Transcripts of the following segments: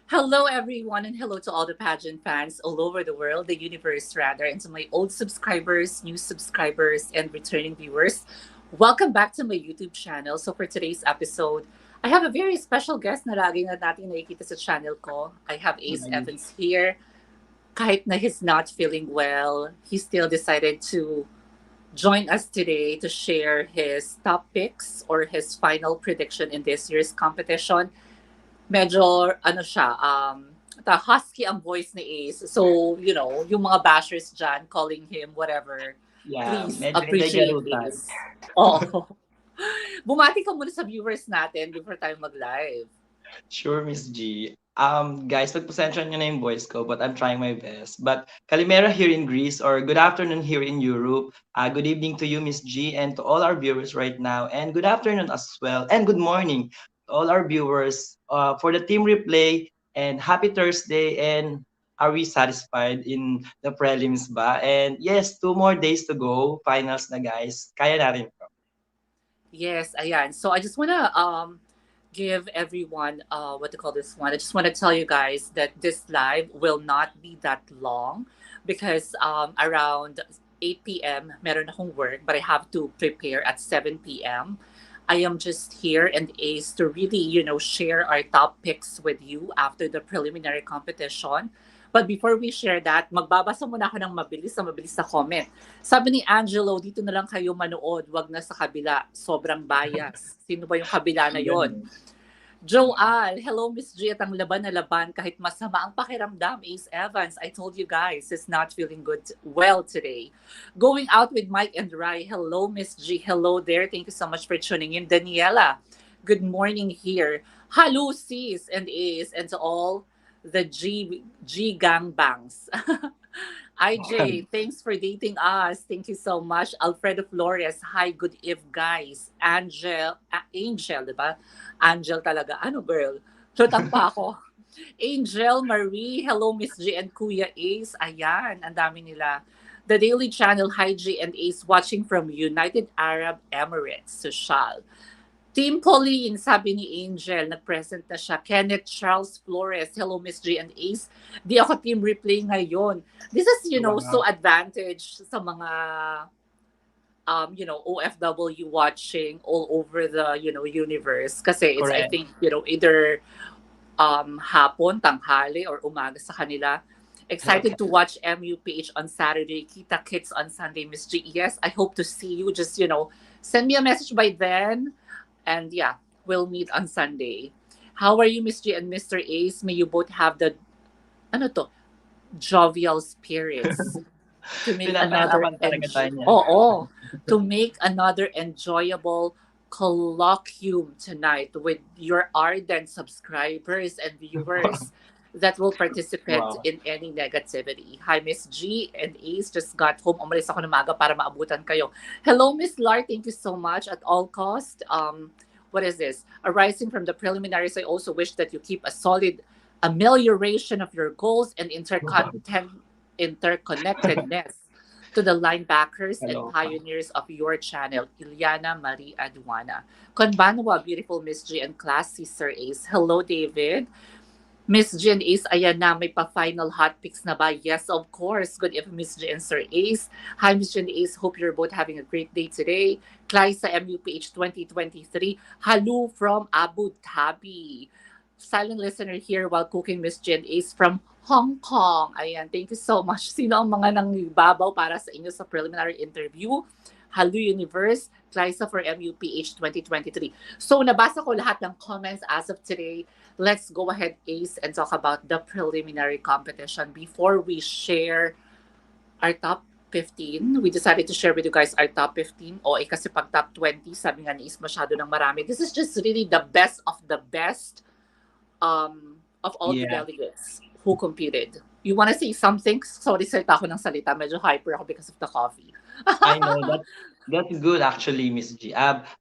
Hello, everyone, and hello to all the pageant fans all over the world, the universe, rather, and to my old subscribers, new subscribers, and returning viewers. Welcome back to my YouTube channel. So, for today's episode, I have a very special guest na lagi na natin nakikita sa channel ko. I have Ace Mm. Evans here. Kahit na he's not feeling well, he still decided to join us today to share his top picks or his final prediction in this year's competition. Medyo ano siya, husky ang voice ni Ace. So, yung mga bashers dyan calling him whatever, Yeah, please medyo hindi appreciate garutan. Ace. Oo. Bumati ka muna sa viewers natin before tayo mag-live. Sure, Miss G. Guys, pagpasensya nyo na yung voice ko, but I'm trying my best. But Kalimera here in Greece, or good afternoon here in Europe. Good evening to you, Miss G, and to all our viewers right now. And good afternoon as well, and good morning to all our viewers for the team replay. And happy Thursday. And are we satisfied in the prelims ba? And yes, 2 more days to go. Finals na, guys. Kaya natin. Yes, ayan. So I just wanna give everyone what to call this one. I just want to tell you guys that this live will not be that long because around 8 p.m. meron akong work, but I have to prepare at 7 p.m. I am just here and Ace to really, share our top picks with you after the preliminary competition. But before we share that, magbabasa muna ako ng mabilis na comment. Sabi ni Angelo, dito na lang kayo manood, wag na sa kabila. Sobrang bias. Sino ba yung kabila na yon? Ganun. Joal, hello Miss G at ang laban na laban kahit masama ang pakiramdam. Ace Evans, I told you guys, is not feeling good well today. Going out with Mike and Rai, hello Miss G, hello there. Thank you so much for tuning in. Daniela, good morning here. Hello sis and Ace and to all the G gangbangs. IJ, thanks for dating us. Thank you so much. Alfredo Flores, hi, good eve, guys. Angel, di ba? Angel talaga. Ano, girl? Lutang pa ako. Angel Marie, hello, Miss G and Kuya Ace. Ayan, ang dami nila. The Daily Channel, hi G and Ace, watching from United Arab Emirates, Social. Team Pauline, sabi ni Angel, nag-present na siya. Kenneth Charles Flores, hello Miss G and Ace. Di ako team replay ngayon. This is, so Wow. advantage sa mga, OFW watching all over the, universe. Kasi it's, I Correct. think, either hapon, tanghali, or umaga sa kanila. Excited to watch MUPH on Saturday, Kita Kits on Sunday, Miss G. Yes, I hope to see you. Just, send me a message by then. And yeah, we'll meet on Sunday. How are you, Miss G and Mr. Ace? May you both have the, ano to, jovial spirits to make another Pinapahirapan talaga tayo niyan. to make another enjoyable colloquium tonight with your ardent subscribers and viewers that will participate Wow. in any negativity. Hi, Miss G and Ace. Just got home. Umalis ako ng maga para maabutan kayo. Hello, Miss Lar. Thank you so much. At all cost, what is this? Arising from the preliminaries, I also wish that you keep a solid amelioration of your goals and interconnectedness to the linebackers and Kaloka. pioneers of your channel, Ilyana Marie Aduana. Konbanwa, beautiful Miss G and classy Sir Ace. Hello, David. Miss G and Ace, ayan na, may pa-final hot picks na ba? Yes, of course. Good evening, Miss G and Sir Ace. Hi, Miss G and Ace. Hope you're both having a great day today. Clarissa MUPH 2023. Hello from Abu Dhabi. Silent listener here while cooking, Miss G and Ace from Hong Kong. Ayan, thank you so much. Sino ang mga nangbabaw para sa inyo sa preliminary interview? Hello Universe, Clarissa for MUPH 2023. So, nabasa ko lahat ng comments as of today. Let's go ahead, Ace, and talk about the preliminary competition. Before we share our top 15, we decided to share with you guys our top 15. O, kasi pag top 20, sabi nga ni Ace, masyado ng marami. This is just really the best of the best of all the Yeah, delegates who competed. You want to say something? Sorry, salita ako ng salita. Medyo hyper ako because of the coffee. I know that's good actually, Miss G.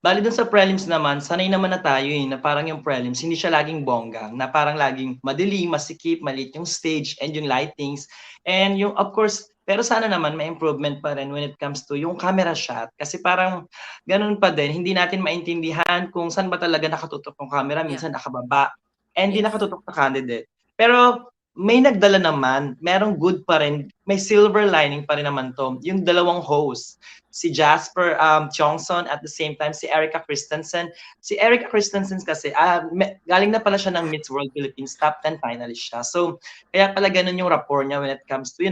Bali dun sa prelims naman, sanay naman na tayo na parang yung prelims, hindi siya laging bonggang, na parang laging madilim, masikip, maliit yung stage and yung lightings. And yung, of course, pero sana naman may improvement pa rin when it comes to yung camera shot. Kasi parang ganun pa din, hindi natin maintindihan kung saan ba talaga nakatutok yung camera, Yeah. minsan nakababa, and hindi Yes. nakatutok sa candidate. Pero may nagdala naman, merong good pa rin, may silver lining pa rin naman 'to, yung dalawang host, si Jasper, Chongson at the same time si Erica Christensen. Si Erica Christensen kasi, galing na pala siya ng Miss World Philippines, top 10 finalist siya. So, kaya pala gano'n yung rapport niya when it comes to,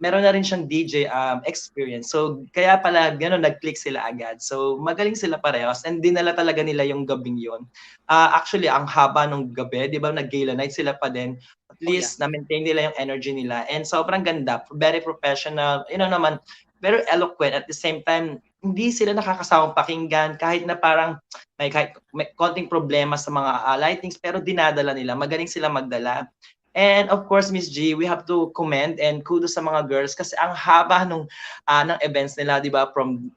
meron na rin siyang DJ, experience. So, kaya pala gano'n nag-click sila agad. So, magaling sila parehas and dinala talaga nila yung gabing yun. Actually, ang haba nung gabi, 'di ba, nag-gala night sila pa din. At Oh yeah. least na-maintain nila yung energy nila and sobrang ganda, very professional, naman, very eloquent at the same time, hindi sila nakakasawang pakinggan kahit na parang kahit may konting problema sa mga lightings pero dinadala nila, magaling sila magdala. And of course, Miss G, we have to commend and kudos sa mga girls kasi ang haba ng events nila, 'di ba? From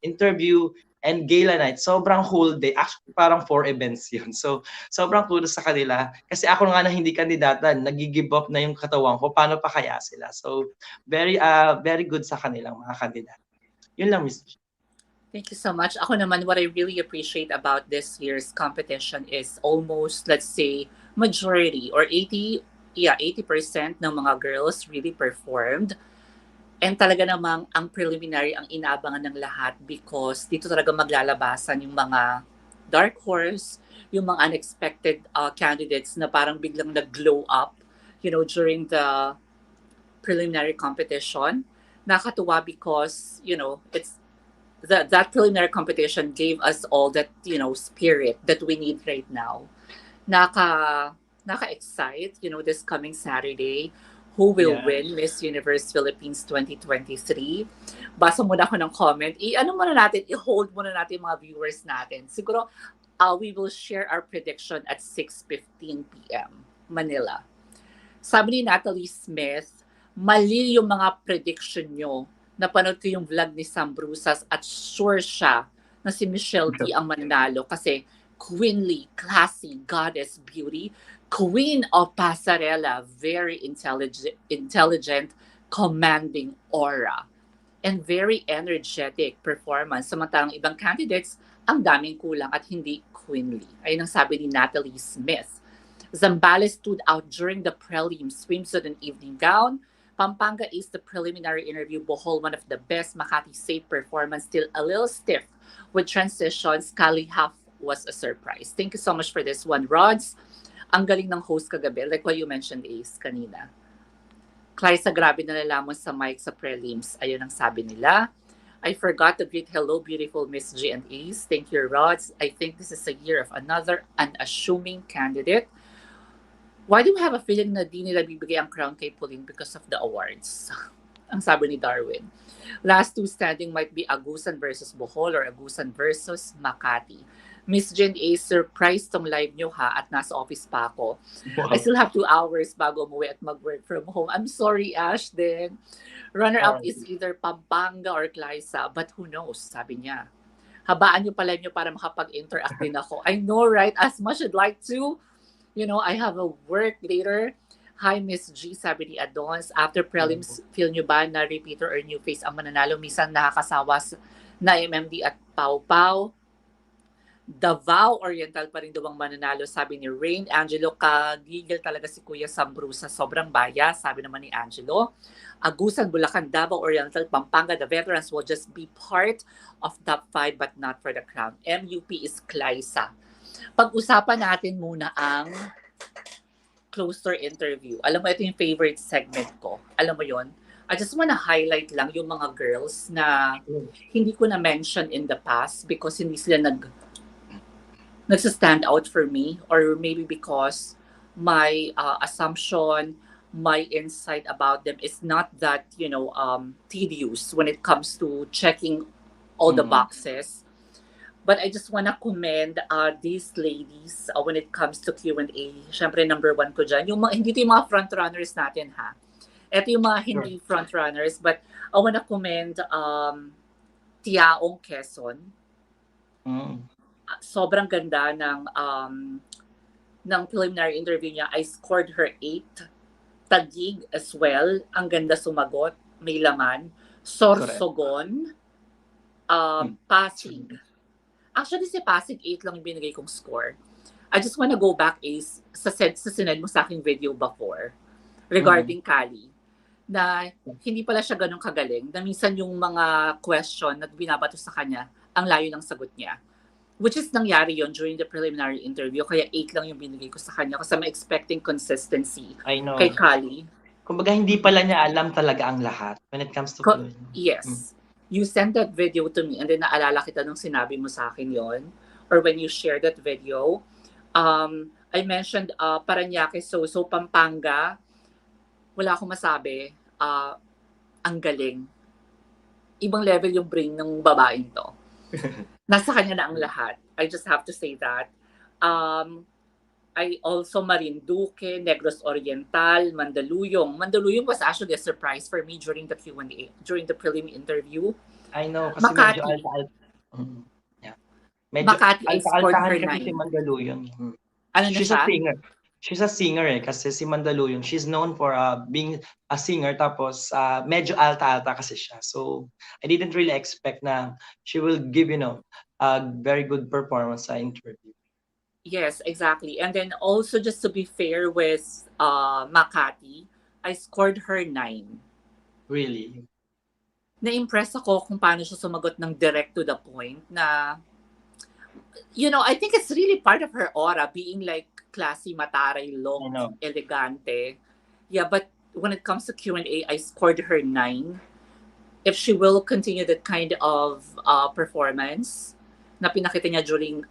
interview and gala night, sobrang whole day. Actually, parang 4 events yun. So, sobrang kudos sa kanila. Kasi ako nga na hindi kandidata, nag-give up na yung katawan ko. Paano pa kaya sila? So, very good sa kanilang mga kandidato. Yun lang, Miss G. Thank you so much. Ako naman, what I really appreciate about this year's competition is almost, let's say, majority or 80% ng mga girls really performed. And talaga namang ang preliminary ang inaabangan ng lahat because dito talaga maglalabasan yung mga dark horse, yung mga unexpected candidates na parang biglang nag-glow up, during the preliminary competition. Nakatuwa because, it's that preliminary competition gave us all that spirit that we need right now. Naka-excite, this coming Saturday, who will Yeah. win Miss Universe Philippines 2023. Basa muna ako ng comment. I-hold muna natin yung mga viewers natin. Siguro, we will share our prediction at 6:15 p.m. Manila. Sabi ni Natalie Smith, mali yung mga prediction nyo. Napanood ko yung vlog ni Sam Brusas at sure siya na si Michelle D ang mananalo kasi queenly, classy, goddess beauty, queen of pasarela, very intelligent, commanding aura, and very energetic performance. Samantalang ibang candidates, ang daming kulang at hindi queenly. Ayun ang sabi ni Natalie Smith. Zambales stood out during the prelim swimsuit and evening gown. Pampanga is the preliminary interview. Bohol, one of the best. Makati, safe performance, still a little stiff with transitions. Kali half was a surprise. Thank you so much for this one, Rods. Ang galing ng host kagabi, like what you mentioned, Ace, kanina. Clarissa, grabe na nalaman sa mic sa prelims. Ayun ang sabi nila. I forgot to greet hello, beautiful Miss G and Ace. Thank you, Rods. I think this is a year of another unassuming candidate. Why do we have a feeling na di nila bibigay ang crown kay Pauline because of the awards? Ang sabi ni Darwin. Last two standing might be Agusan versus Bohol or Agusan versus Makati. Miss Jen A, surprise tong live nyo ha at nasa office pa ako. Wow. I still have 2 hours bago umuwi at mag-work from home. I'm sorry, Ash, then. Runner-up is either Pampanga or Clarissa, but who knows, sabi niya. Habaan nyo pa live nyo para makapag-interact din ako. I know, right? As much I'd like to, I have a work later. Hi, Miss G, sabi ni Adons. After prelims, feel nyo ba na repeater or new face ang mananalo? Minsan nakakasawa na MMD at Pau Pau. Davao Oriental pa rin daw ang mananalo, sabi ni Rain. Angelo, kagigil talaga si Kuya Sambrusa. Sobrang bias, sabi naman ni Angelo. Agusan, Bulacan, Davao Oriental, Pampanga, the veterans will just be part of top 5 but not for the crown. MUP is Clarissa. Pag-usapan natin muna ang closer interview. Alam mo, ito yung favorite segment ko. Alam mo yon? I just wanna highlight lang yung mga girls na hindi ko na-mention in the past because hindi sila nagsa-stand out for me, or maybe because my assumption, my insight about them is not that, tedious when it comes to checking all the boxes. But I just wanna commend these ladies when it comes to Q&A. Siyempre, number 1 ko dyan. Hindi ito yung mga frontrunners natin, ha? Ito yung mga hindi frontrunners. But I wanna commend Tiaong Quezon. Sobrang ganda ng preliminary interview niya. I scored her 8. Taguig as well. Ang ganda sumagot. May laman. Sorsogon. Pasig. Actually, si Pasig 8 lang yung binigay kong score. I just wanna go back, Ace, sa sinend mo sa aking video before Mm. regarding Kali, na hindi pala siya ganun kagaling, na minsan yung mga question na binabato sa kanya, ang layo ng sagot niya. Which is nangyari yon during the preliminary interview, kaya 8 lang yung binigay ko sa kanya kasi I'm expecting consistency I kay know. Kali. Kumbaga hindi pala niya alam talaga ang lahat when it comes to fluid. Yes. You sent that video to me and then naalala kita nung sinabi mo sa akin yon, or when you shared that video. I mentioned Paranaque, so Pampanga, wala akong masabi. Ang galing. Ibang level yung brain ng babaeng to. Nasa kanya na ang lahat. I just have to say that. I also Marinduque, Negros Oriental, Mandaluyong. Mandaluyong was actually a surprise for me during the Q&A, during the prelim interview. I know, kasi medyo Makati. alta-alta. Yeah. Medyo Makati, I scored her alta-altahan kasi si 9. Mandaluyong. Ano na She's a siya? singer. She's a singer kasi si Mandaluyong. She's known for being a singer tapos medyo alta-alta kasi siya. So I didn't really expect na she will give, a very good performance sa interview. Yes, exactly. And then also just to be fair with Makati, I scored her 9. Really? Na-impress ako kung paano siya sumagot ng direct to the point na, I think it's really part of her aura, being like classy, mataray look, I know. elegante. Yeah, but when it comes to Q&A, I scored her 9. If she will continue that kind of performance na pinakita niya during,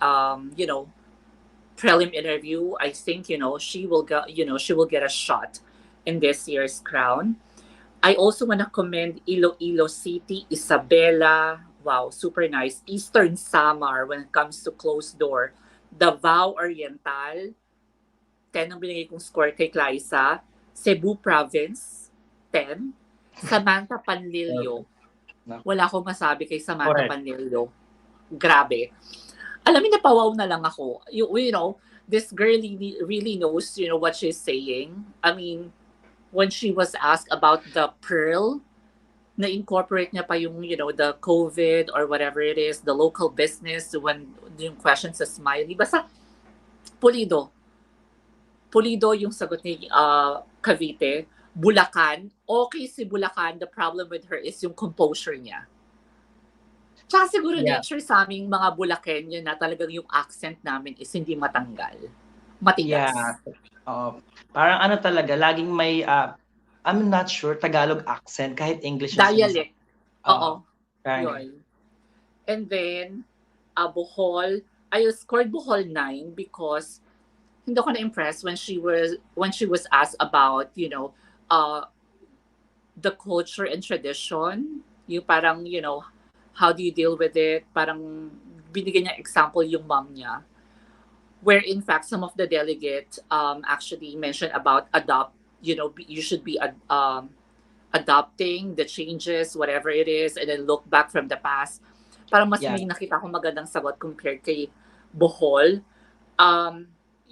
prelim interview, I think, she will get a shot in this year's crown. I also want to commend Iloilo City, Isabela. Wow, super nice. Eastern Samar when it comes to closed door. Davao Oriental, 10 ang binigay kong score kay Clarissa. Cebu Province, 10. Samantha Panlilio. Wala akong masabi kay Samantha Panlilio. Grabe. Alam mo, napawaw na lang ako. You know, this girl really knows, what she's saying. I mean, when she was asked about the Pearl, na-incorporate niya pa yung, the COVID or whatever it is, the local business, when yung question sa Smiley. Basta, pulido. Pulido yung sagot ni Cavite. Bulacan. Okay si Bulacan. The problem with her is yung composure niya. Tsaka siguro nature sa aming mga Bulakenyo na talagang yung accent namin is hindi matanggal. Matigas. Yeah. Parang ano talaga, laging may, I'm not sure, Tagalog accent, kahit English. Dialect. Oo. Yun. And then, Bohol, I scored Bohol 9 because hindi ako na-impressed when she was asked about, the culture and tradition. Yung parang, how do you deal with it? Parang binigyan niya example yung mom niya. Where in fact, some of the delegates actually mentioned about you should be adopting the changes, whatever it is, and then look back from the past. Parang mas may nakita akong magandang sagot compared kay Bohol.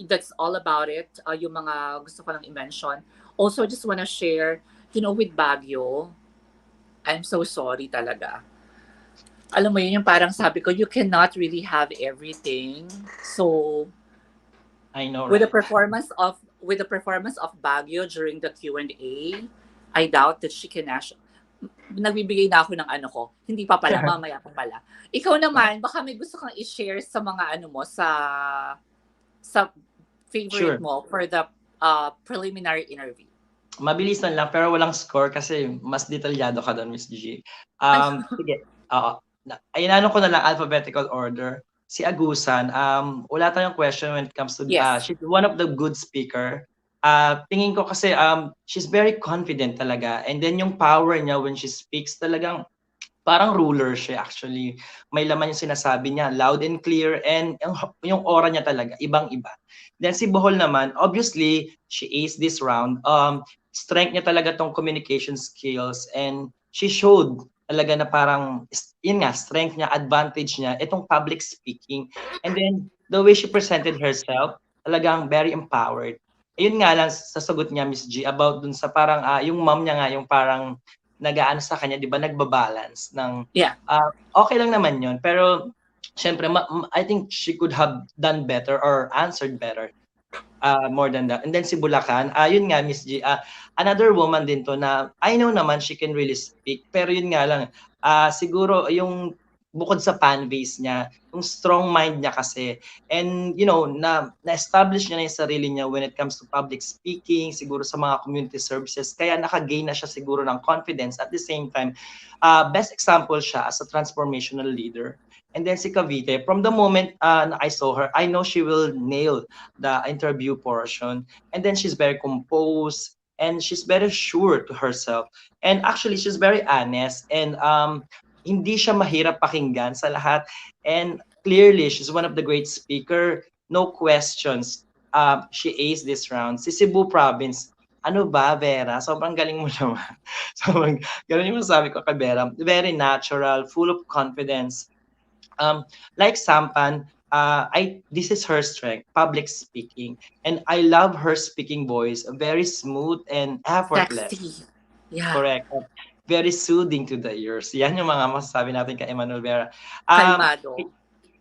That's all about it. Yung mga gusto ko lang i-mention. Also, I just wanna share, with Baguio, I'm so sorry talaga. Alam mo yun, yung parang sabi ko, you cannot really have everything. So, I know, with the performance of Baguio during the Q&A, I doubt that she can actually, nagbibigay na ako ng ko. Hindi pa pala, mamaya pa pala. Ikaw naman, baka may gusto kang i-share sa mga mo, sa favorite mo for the preliminary interview. Mabilisan lang, pero walang score kasi mas detalyado ka doon, Miss G. Sige, ko na lang alphabetical order. Si Agusan, wala tayong question when it comes to, she's one of the good speaker. Tingin ko kasi she's very confident talaga, and then yung power niya when she speaks talagang parang ruler siya actually. May laman yung sinasabi niya, loud and clear, and yung aura niya talaga ibang-iba. Then si Bohol naman, obviously she aced this round. Strength niya talaga tong communication skills, and she showed talaga na parang yun nga, strength niya, advantage niya, itong public speaking. And then the way she presented herself, talagang very empowered. Ayun nga lang sa sagot niya, Miss G, about dun sa parang yung mom niya nga, yung parang nag-aano sa kanya, di ba, nagbabalance ng okay lang naman yun, pero syempre, I think she could have done better or answered better. More than that. And then si Bulacan, yun nga Miss G, another woman din 'to na I know naman she can really speak, pero yun nga lang, siguro yung bukod sa fan base niya, yung strong mind niya kasi and you know na-establish niya na yung sarili niya when it comes to public speaking, siguro sa mga community services, kaya naka-gain na siya siguro ng confidence. At the same time, best example siya as a transformational leader. And then si Cavite, from the moment na I saw her, I know she will nail the interview portion. And then she's very composed and she's very sure to herself. And actually, she's very honest and hindi siya mahirap pakinggan sa lahat. And clearly, she's one of the great speaker. No questions. She aced this round. Si Cebu Province, ano ba, Vera? Sobrang galing mo naman. Sobrang galing mo sabi ko kay Vera. Very natural, full of confidence. Like Sampan, this is her strength, public speaking, and I love her speaking voice, very smooth and effortless. Sexy. Yeah. Correct. Very soothing to the ears. Yan yung mga masasabi natin kay Emmanuel Vera. Kalmado.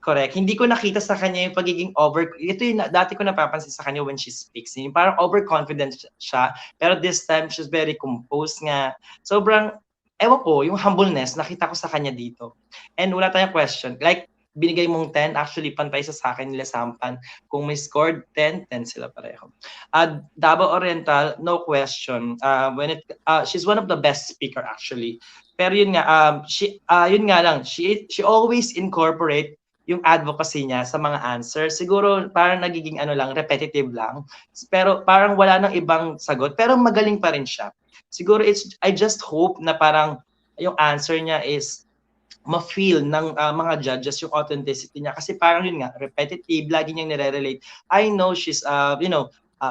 Correct. Hindi ko nakita sa kanya yung pagiging ito yung dati ko napapansin sa kanya when she speaks. Yung parang overconfident siya, pero this time she's very composed nga. Sobrang ewan ko, yung humbleness nakita ko sa kanya dito. And wala tayong question. Like binigay mong 10, actually pantay sa akin nila Sampan. Kung may scored 10, 10 sila pareho. Davao Oriental, no question. She's one of the best speaker actually. Pero yun nga, yun nga lang, she always incorporate yung advocacy niya sa mga answers. Siguro parang nagiging repetitive lang. Pero parang wala nang ibang sagot. Pero magaling pa rin siya. Siguro I just hope na parang yung answer niya is ma-feel ng mga judges yung authenticity niya kasi parang yun nga repetitive, lagi niyang nire-relate. I know she's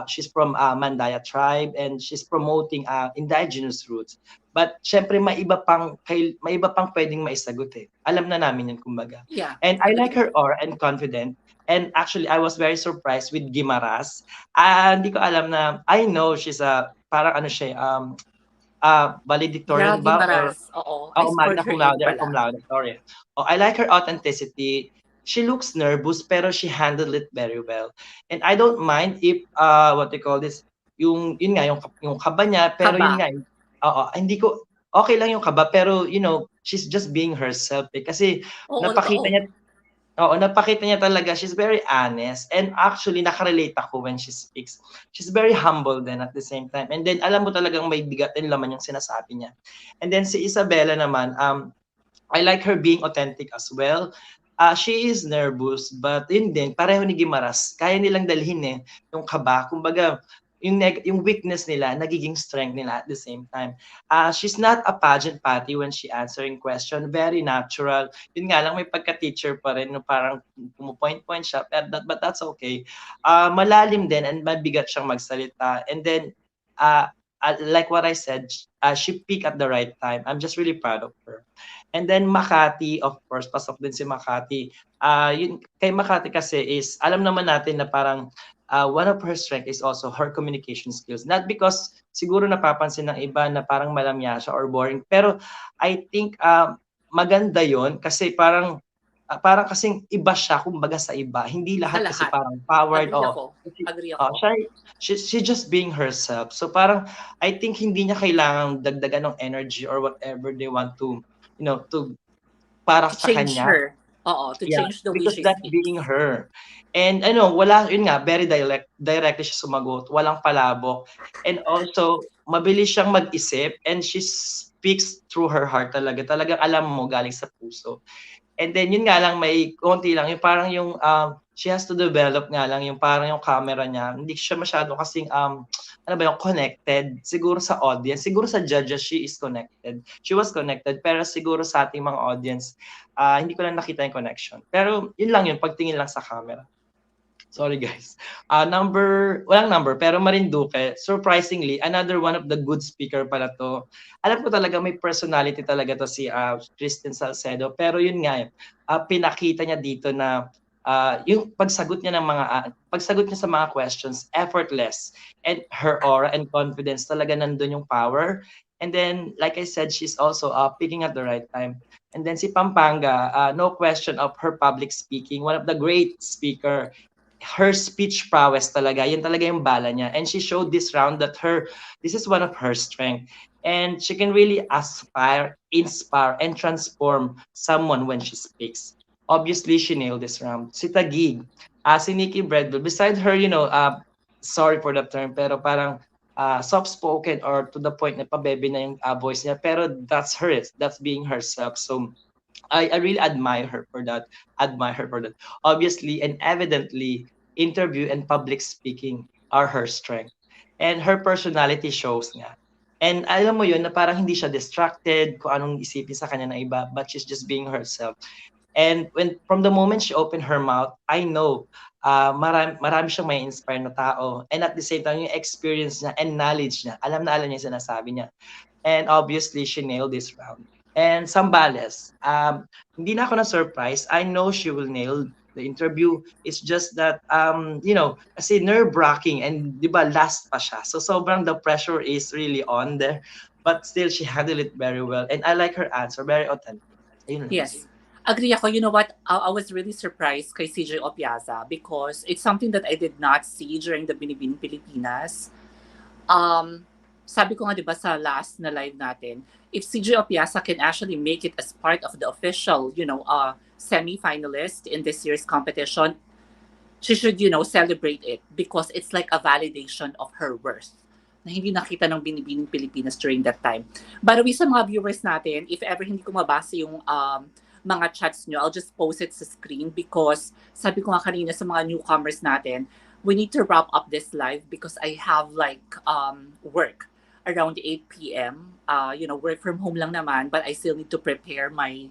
she's from Mandaya tribe and she's promoting indigenous roots. But syempre may iba pang pwedeng maisagot eh. Alam na namin yan kumbaga. Yeah. And I like her aura and confident. And actually I was very surprised with Guimaras. Hindi ko alam na I know she's parang siya valedictorian ba? Guimaras. Oo. I scored Magna her cum laude, pala. cum laude, sorry. I like her authenticity. She looks nervous pero she handled it very well. And I don't mind if what they call this, yun nga yung kaba niya, pero Kaba. yun nga, hindi ko okay lang yung kaba pero she's just being herself kasi napakita niya talaga, she's very honest and actually nakarelate ako when she speaks. She's very humble then at the same time. And then alam mo talagang may bigat din laman yung sinasabi niya. And then si Isabella naman, I like her being authentic as well. She is nervous but yun din, pareho ni Guimaras, kaya nilang dalhin yung kaba. Kumbaga, yung weakness nila, nagiging strength nila at the same time. She's not a pageant patty when she answering question. Very natural. Yun nga lang, may pagka-teacher pa rin, no, parang pumupoint-point siya, but that's okay. Malalim din and mabigat siyang magsalita. And then, like what I said, she peaked at the right time. I'm just really proud of her. And then Makati, of course, pasok din si Makati. Yun, kay Makati kasi is, alam naman natin na parang one of her strength is also her communication skills. Not because siguro napapansin ng iba na parang malamya siya or boring, pero I think maganda yon kasi parang kasing iba siya kumbaga sa iba. Hindi lahat kasi parang powered. Agree ako. She just being herself. So parang I think hindi niya kailangang dagdagan ng energy or whatever they want to to para sa kanya. Her. To change the way because that's being her. And yun nga, very directly siya sumagot, walang palabok. And also, mabilis siyang mag-isip and she speaks through her heart talaga. Talagang alam mo, galing sa puso. And then yun nga lang, may konti lang, yung parang she has to develop nga lang, yung parang yung camera niya, hindi siya masyado kasing, connected, siguro sa audience, siguro sa judges, she was connected, pero siguro sa ating mga audience, hindi ko lang nakita yung connection. Pero yun lang yun, pagtingin lang sa camera. Sorry guys. Walang number, pero Marinduque, surprisingly, another one of the good speaker pala to. Alam ko talaga may personality talaga to si Kristen Salcedo, pero yun nga, pinakita niya dito na yung pagsagot niya sa mga questions, effortless. And her aura and confidence talaga nandun yung power. And then, like I said, she's also picking at the right time. And then si Pampanga, no question of her public speaking, one of the great speaker, her speech prowess talaga, yun talaga yung bala niya. And she showed this round that this is one of her strength. And she can really aspire, inspire, and transform someone when she speaks. Obviously, she nailed this round. Si Taguig, si Nikki Bradwell, beside her, sorry for the term, pero parang soft-spoken or to the point na pabebe na yung voice niya. Pero that's her. That's being herself. So I really admire her for that. Obviously and evidently, interview and public speaking are her strength. And her personality shows nga. And alam mo yun, na parang hindi siya distracted kung anong isipin sa kanya ng iba, but she's just being herself. And from the moment she opened her mouth, I know marami siyang may inspire na tao. And at the same time, yung experience niya and knowledge niya, alam na alam niya yung sinasabi niya. And obviously, she nailed this round. And Sambales, hindi na ako na-surprise. I know she will nail the interview. It's just that, kasi nerve-wracking and di ba last pa siya. So sobrang the pressure is really on there. But still, she handled it very well. And I like her answer, very authentic. Ayun lang. Yes. Agree ako. You know what? I was really surprised kay CJ Opiaza because it's something that I did not see during the Binibining Pilipinas. Sabi ko nga 'di ba sa last na live natin, if CJ Opiasa can actually make it as part of the official, semi-finalist in this year's competition, she should, celebrate it because it's like a validation of her worth na hindi nakita ng Binibining Pilipinas during that time. By the way, sa mga viewers natin, if ever hindi ko mabasa yung mga chats nyo, I'll just post it sa screen because sabi ko nga kanina sa mga newcomers natin, we need to wrap up this live because I have work around 8 p.m. Work from home lang naman, but I still need to prepare my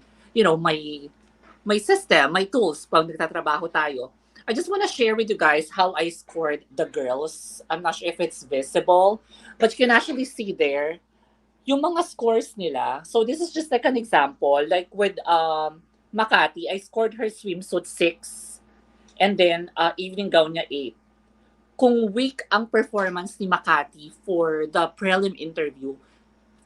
system, my tools pag nagtatrabaho tayo. I just want to share with you guys how I scored the girls. I'm not sure if it's visible, but you can actually see there yung mga scores nila. So this is just like an example. Like with Makati, I scored her swimsuit 6 and then evening gown niya 8. Kung weak ang performance ni Makati for the prelim interview,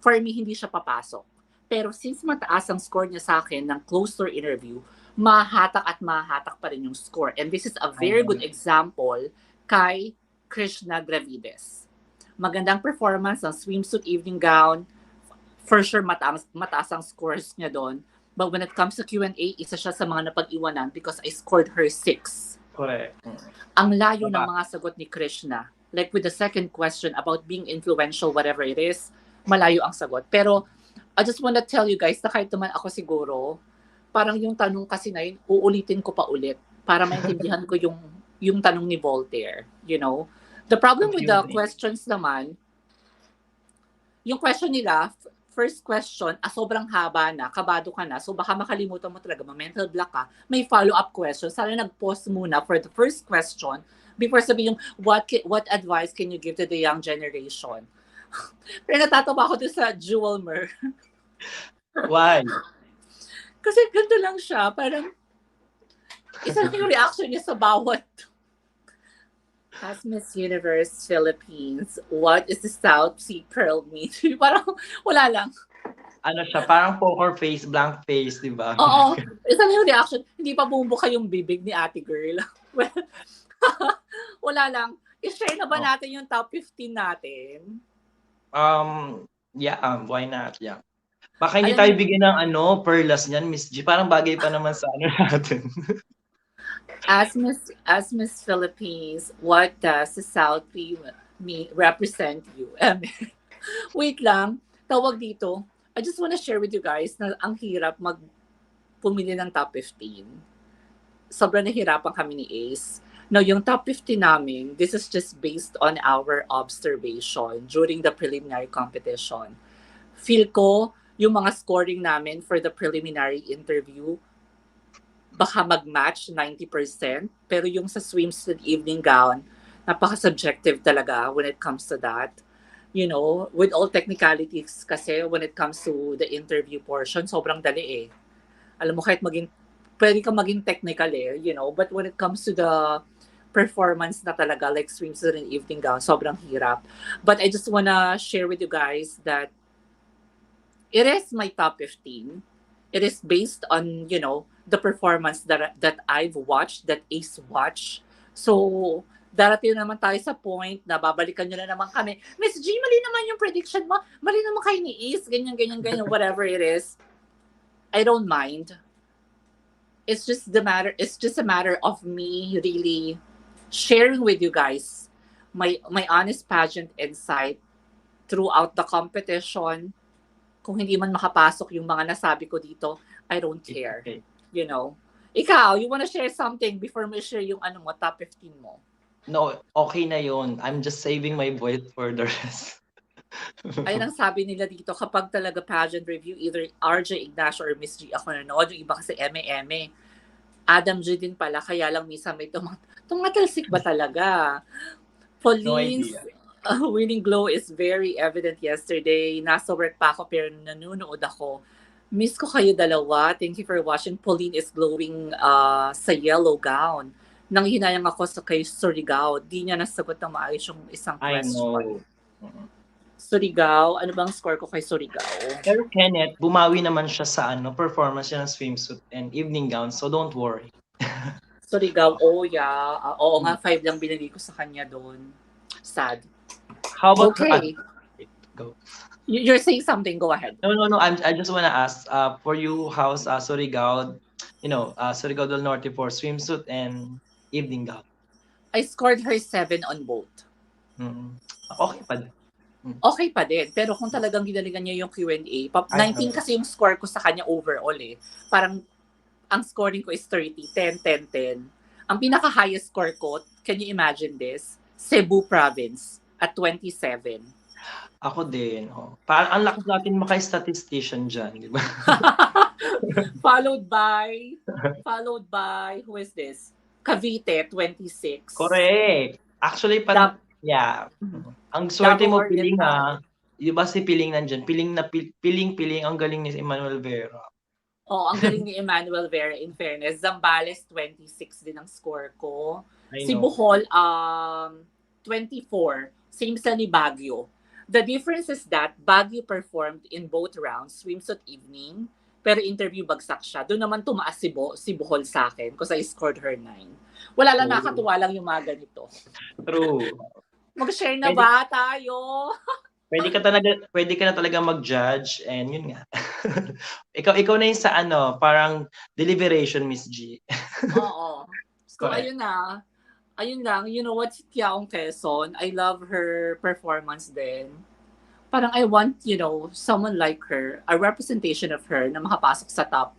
for me, hindi siya papasok. Pero since mataas ang score niya sa akin ng closer interview, mahatak at mahatak pa rin yung score. And this is a very good example kay Krishna Gravides. Magandang performance ng swimsuit evening gown. For sure, mataas ang scores niya doon. But when it comes to Q&A, isa siya sa mga napag-iwanan because I scored her 6. Correct. Ang layo ng mga sagot ni Krishna. Like with the second question about being influential, whatever it is, malayo ang sagot. Pero I just want to tell you guys na kahit naman ako siguro, parang yung tanong kasi na yun, uulitin ko pa ulit para maintindihan ko yung tanong ni Voltaire. You know? The problem with the questions naman, yung question nila, first question, sobrang haba na, kabado ka na, so baka makalimutan mo talaga, mental block ka, may follow-up question. Sana nag-pause muna for the first question before sabihin yung, what advice can you give to the young generation? Pero natatawa ako doon sa Jewel Mer. Why? Kasi ganito lang siya, parang isa lang yung reaction niya sa bawat as Miss Universe Philippines, what is the South Sea Pearl mean? Parang wala lang. Ano siya, parang poker face, blank face, di ba? Oo. Isa lang yung reaction. Hindi pa bumubuka yung bibig ni ate girl. Well, wala lang. I-share na ba natin yung top 15 natin? Yeah, why not? Yeah. Baka hindi tayo bigyan ng perlas niyan, Miss G. Parang bagay pa naman sa natin. As Miss Philippines, what does the South represent you? Wait lang, tawag dito. I just want to share with you guys na ang hirap pumili ng top 15. Sobrang nahirapan kami ni Ace. Now, yung top 15 namin, this is just based on our observation during the preliminary competition. Feel ko, yung mga scoring namin for the preliminary interview, baka mag-match 90%, pero yung sa swimsuit evening gown, napaka-subjective talaga when it comes to that. You know, with all technicalities kasi when it comes to the interview portion, sobrang dali eh. Alam mo, pwede kang maging technical eh, but when it comes to the performance na talaga, like swimsuit and evening gown, sobrang hirap. But I just wanna share with you guys that It is my top 15. It is based on, the performance that I've watched, that Ace watched. So, darating naman tayo sa point na babalikan nyo na naman kami. Miss G, mali naman yung prediction mo. Mali naman kayo ni Ace. Ganyan, ganyan, ganyan. Whatever it is. I don't mind. It's just a matter of me really sharing with you guys my honest pageant insight throughout the competition. Kung hindi man makapasok yung mga nasabi ko dito, I don't care. Okay. You know? Ikaw, you wanna share something before mo share yung mo, top 15 mo? No, okay na yun. I'm just saving my voice for the rest. Ayun ang sabi nila dito, kapag talaga pageant review, either RJ Ignacio or Miss G ako nanood, yung iba kasi eme-eme. Adam G din pala, kaya lang minsan may tumatalsik ba talaga? Pauline's winning glow is very evident yesterday. Nasa work pa ako pero nanonood ako. Miss ko kayo dalawa. Thank you for watching. Pauline is glowing sa yellow gown. Nang hinayang ako sa kay Surigao, di niya nasagot ng maayos yung isang I question. know. Surigao, ano bang score ko kay Surigao? Pero Kenneth, bumawi naman siya sa performance niya ng swimsuit and evening gown, so don't worry. Surigao, oh yeah. Oo nga, 5 lang binili ko sa kanya doon. Sad. How about Okay. Go. You're saying something, go ahead. No. I just wanna ask, for you, how's Surigao, Surigao del Norte for swimsuit and evening gown? I scored her 7 on both. Okay pa din. Okay pa din. Pero kung talagang ginalingan niya yung Q&A, 19 kasi yung score ko sa kanya overall eh. Parang ang scoring ko is 30, 10, 10, 10. Ang pinaka-highest score ko, can you imagine this? Cebu Province at 27. Ako din. Parang ang lakas natin maka-statistician dyan, di ba? followed by, who is this? Cavite, 26. Correct. Actually, yeah. Ang swerte mo, Piling ha. Di ba si Piling nandyan? Piling, ang galing ni Emmanuel Vera. Oh, ang galing ni Emmanuel Vera, in fairness. Zambales, 26 din ang score ko. Si Bohol, 24. Same sa ni Baguio. The difference is that Baguio performed in both rounds, swimsuit evening, pero interview bagsak siya. Doon naman tumaas si Bohol sa akin because I scored her 9. Wala lang, nakatuwa lang yung mga ganito. True. Mag-share na ba tayo? Pwede ka na talaga mag-judge and yun nga. ikaw na yung sa parang deliberation, Miss G. Oo. So ayun na. Ayun lang, you know what, si Tiaong Quezon, I love her performance din. Parang I want, someone like her, a representation of her na makapasok sa top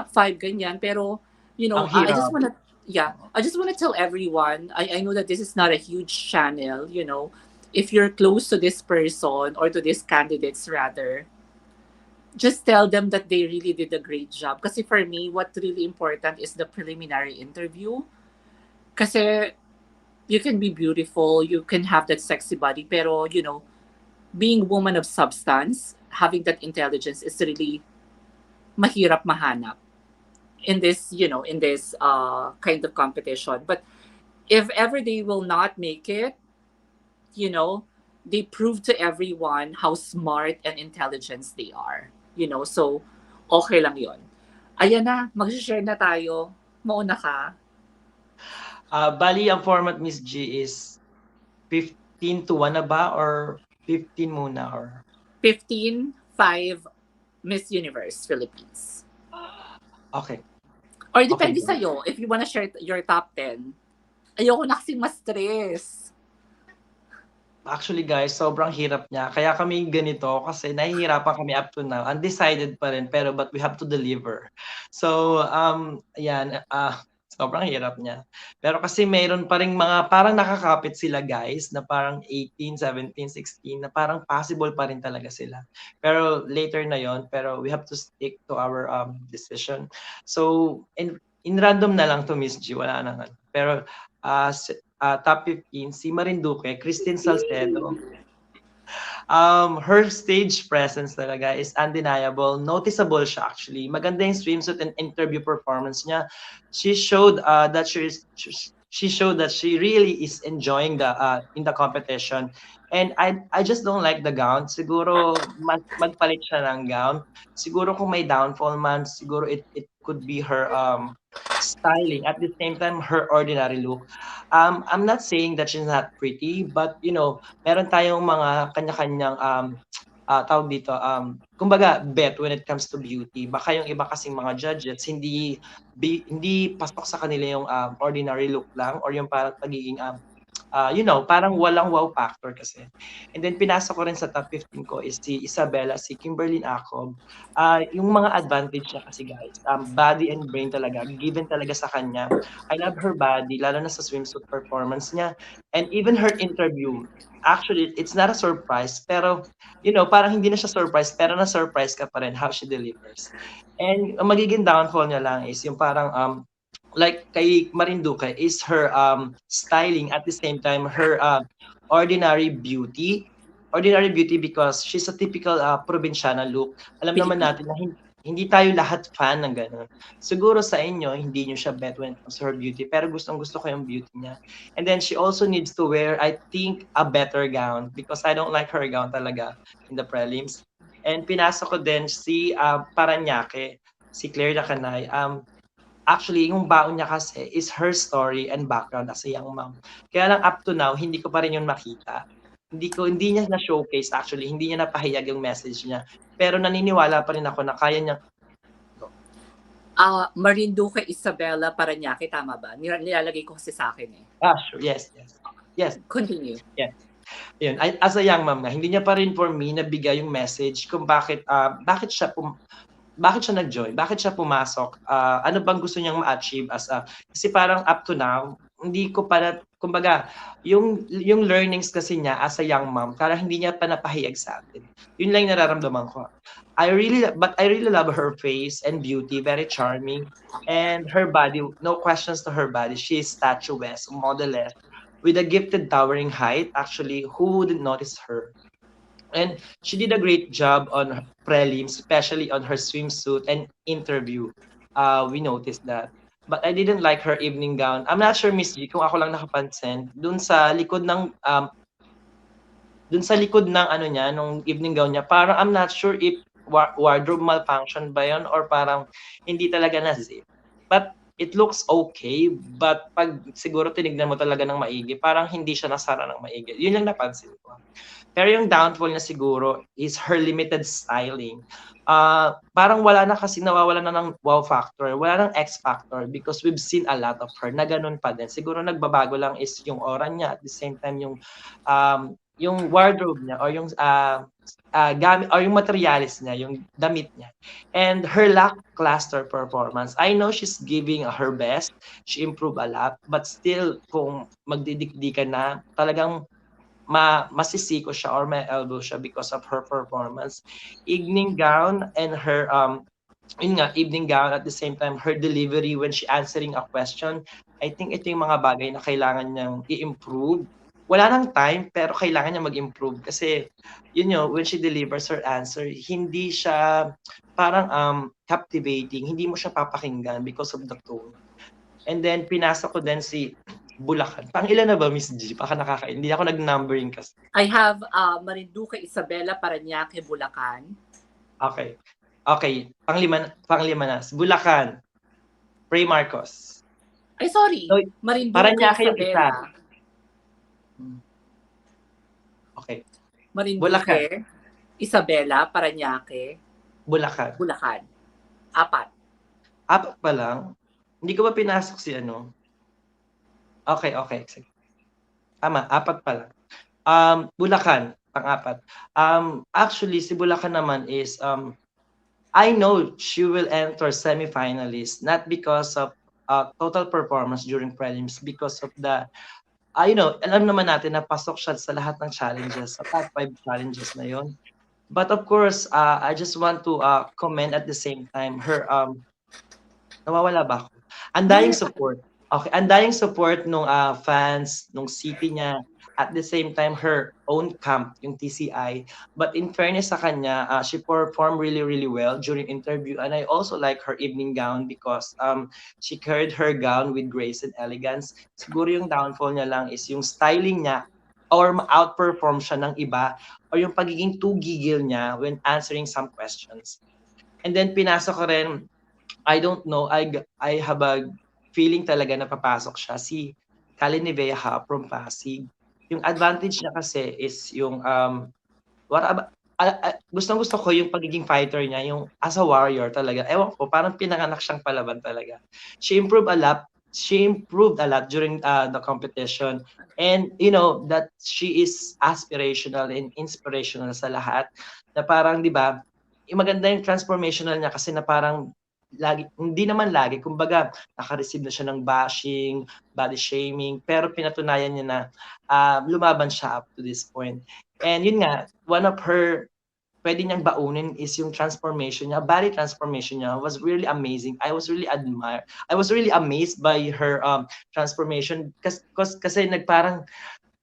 5, ganyan. Pero, I just wanna tell everyone, I know that this is not a huge channel, if you're close to this person or to these candidates rather, just tell them that they really did a great job. Kasi for me, what really important is the preliminary interview. Kasi you can be beautiful, you can have that sexy body, pero, being woman of substance, having that intelligence is really mahirap mahanap in this, kind of competition. But if ever they will not make it, they prove to everyone how smart and intelligent they are. So okay lang yon. Ayan na, mag-share na tayo. Mauna ka. Bali, ang format, Miss G, is 15 to 1 na ba? Or 15 muna? Or 15, 5, Miss Universe, Philippines. Okay. Or depende sa'yo, if you wanna share your top 10. Ayoko na kasing ma-stress. Actually, guys, sobrang hirap niya. Kaya kami ganito kasi nahihirapan kami up to now. Undecided pa rin, but we have to deliver. So, ayan, sobrang hirap niya. Pero kasi mayroon pa rin mga parang nakakapit sila, guys, na parang 18, 17, 16, na parang possible pa rin talaga sila. Pero later na yon, pero we have to stick to our decision. So, in random na lang to, Miss G, wala na. Pero top 15, si Marinduque, Christine Salcedo. Her stage presence talaga is undeniable. Noticeable siya actually. Maganda yung swimsuit and interview performance niya. She showed that she showed that she really is enjoying the in the competition. And I just don't like the gown. Siguro magpalit siya ng gown. Siguro kung may downfall man, siguro it could be her styling. At the same time, her ordinary look. I'm not saying that she's not pretty, but meron tayong mga kanya-kanyang tawag dito, kumbaga bet when it comes to beauty. Baka yung iba kasing mga judges hindi pasok sa kanila yung ordinary look lang or yung parang pagiging parang walang wow factor kasi. And then pinasok ko rin sa top 15 ko is si Isabella, si Kimberly Acob. Yung mga advantage niya kasi guys, body and brain talaga, given talaga sa kanya. I love her body, lalo na sa swimsuit performance niya. And even her interview, actually, it's not a surprise, pero, parang hindi na siya surprise, pero na-surprise ka pa rin how she delivers. And ang magiging downfall niya lang is yung parang, like kay Marinduque is her styling, at the same time her ordinary beauty. Ordinary beauty because she's a typical probinsyana look. Alam naman natin na hindi tayo lahat fan ng gano'n. Siguro sa inyo, hindi nyo siya bet when it comes to her beauty, pero gustong-gusto ko yung beauty niya. And then she also needs to wear, I think, a better gown because I don't like her gown talaga in the prelims. And pinasok ko din si Paranaque, si Claire Lacanay. Actually, yung baon niya kasi is her story and background as a young mom. Kaya lang up to now, hindi ko pa rin yun makita. Hindi niya na-showcase actually, hindi niya napahayag yung message niya. Pero naniniwala pa rin ako na kaya niya. Marinduque Isabella Paranaque, tama ba? Nilalagay ko kasi sa akin eh. Sure. Yes. Continue. Yes. Yun, as a young mom na, hindi niya pa rin for me nabigay yung message kung bakit siya nag-join? Bakit siya pumasok? Ano bang gusto niyang ma-achieve kasi parang up to now, hindi ko pa kumbaga, yung learnings kasi niya as a young mom, parang hindi niya pa napahayag sa atin. Yun lang yung nararamdaman ko. I really love her face and beauty, very charming. And her body, no questions to her body. She is statuesque, modeless, with a gifted towering height. Actually, who wouldn't notice her? And she did a great job on prelims, especially on her swimsuit and interview. We noticed that. But I didn't like her evening gown. I'm not sure, Miss G, kung ako lang nakapansin, dun sa likod ng ano niya, nung evening gown niya, parang I'm not sure if wardrobe malfunction ba yun or parang hindi talaga na-zip. But it looks okay, but pag siguro tinignan mo talaga ng maigi, parang hindi siya nasara ng maigi. Yun lang napansin ko. Pero yung downfall niya siguro is her limited styling. Parang nawawala na ng wow factor, wala ng X factor because we've seen a lot of her na ganun pa din. Siguro nagbabago lang is yung aura niya, at the same time yung wardrobe niya or yung gamit or yung materials niya, yung damit niya. And her lackluster performance. I know she's giving her best. She improved a lot, but still kung magdidikdikan na, talagang masisiko siya or may elbow siya because of her performance. Evening gown and her evening gown, at the same time her delivery when she answering a question, I think ito yung mga bagay na kailangan niyang i-improve. Wala nang time pero kailangan niya mag-improve kasi when she delivers her answer, hindi siya parang captivating, hindi mo siya papakinggan because of the tone. And then pinasok ko din si Bulacan. Pang-ilan na ba, Miss G? Baka hindi ako nag-numbering kasi. I have Marinduque Isabella Paranaque Bulacan. Okay. Pang-lima na. Bulacan. Pray Marcos. Ay, sorry. So, Marinduque Paranaque yung Isabella. isa. Okay. Marinduque Bulacan. Isabella Paranaque Bulacan. 4. 4 pa lang? Hindi ko ba pinasok si ano? Okay. Sige. Tama, 4 pa lang. Bulacan, pang-4. Actually, si Bulacan naman is, I know she will enter semi-finalist, not because of total performance during prelims, because of the, alam naman natin na pasok siya sa lahat ng challenges, sa top 5 challenges na yon. But of course, I just want to comment at the same time, her, nawawala ba ako? Ang dayang support. Okay, ang dayang support nung fans, nung city niya, at the same time her own camp, yung TCI. But in fairness sa kanya, she performed really, really well during interview. And I also like her evening gown because she carried her gown with grace and elegance. Siguro yung downfall niya lang is yung styling niya or ma-outperform siya ng iba or yung pagiging too gigil niya when answering some questions. And then pinasok ko rin, I don't know, I have a feeling talaga na papasok siya si Kali Neveja from Pasig. Yung advantage niya kasi is yung what aba, gustong-gusto ko yung pagiging fighter niya, yung as a warrior talaga. Ewan ko, parang pinanganak siyang palaban talaga. She improved a lot. She improved a lot during the competition. And you know that she is aspirational and inspirational sa lahat. Na parang 'di ba, maganda yung transformational niya kasi na parang lagi, hindi naman lagi, kumbaga naka-receive na siya ng bashing, body shaming, pero pinatunayan niya na lumaban siya up to this point. And yun nga, one of her pwede niyang baunin is yung transformation niya, body transformation niya was really amazing. I was really amazed by her transformation kasi nagparang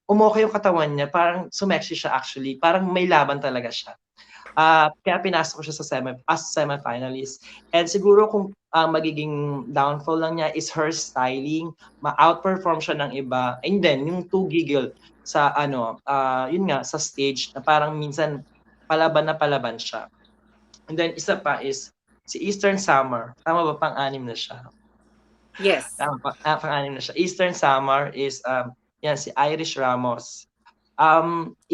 umokay yung katawan niya, parang sumexy siya actually, parang may laban talaga siya. Kaya pinasok ko siya sa semi-finalist. And siguro kung magiging downfall lang niya is her styling, ma-outperform siya ng iba. And then, yung too giggle sa yun nga, sa stage na parang minsan palaban na palaban siya. And then, isa pa is si Eastern Summer. Tama ba? Pang-anim na siya. Yes. Tama pa, pang-anim na siya. Eastern Summer is, yan, si Irish Ramos.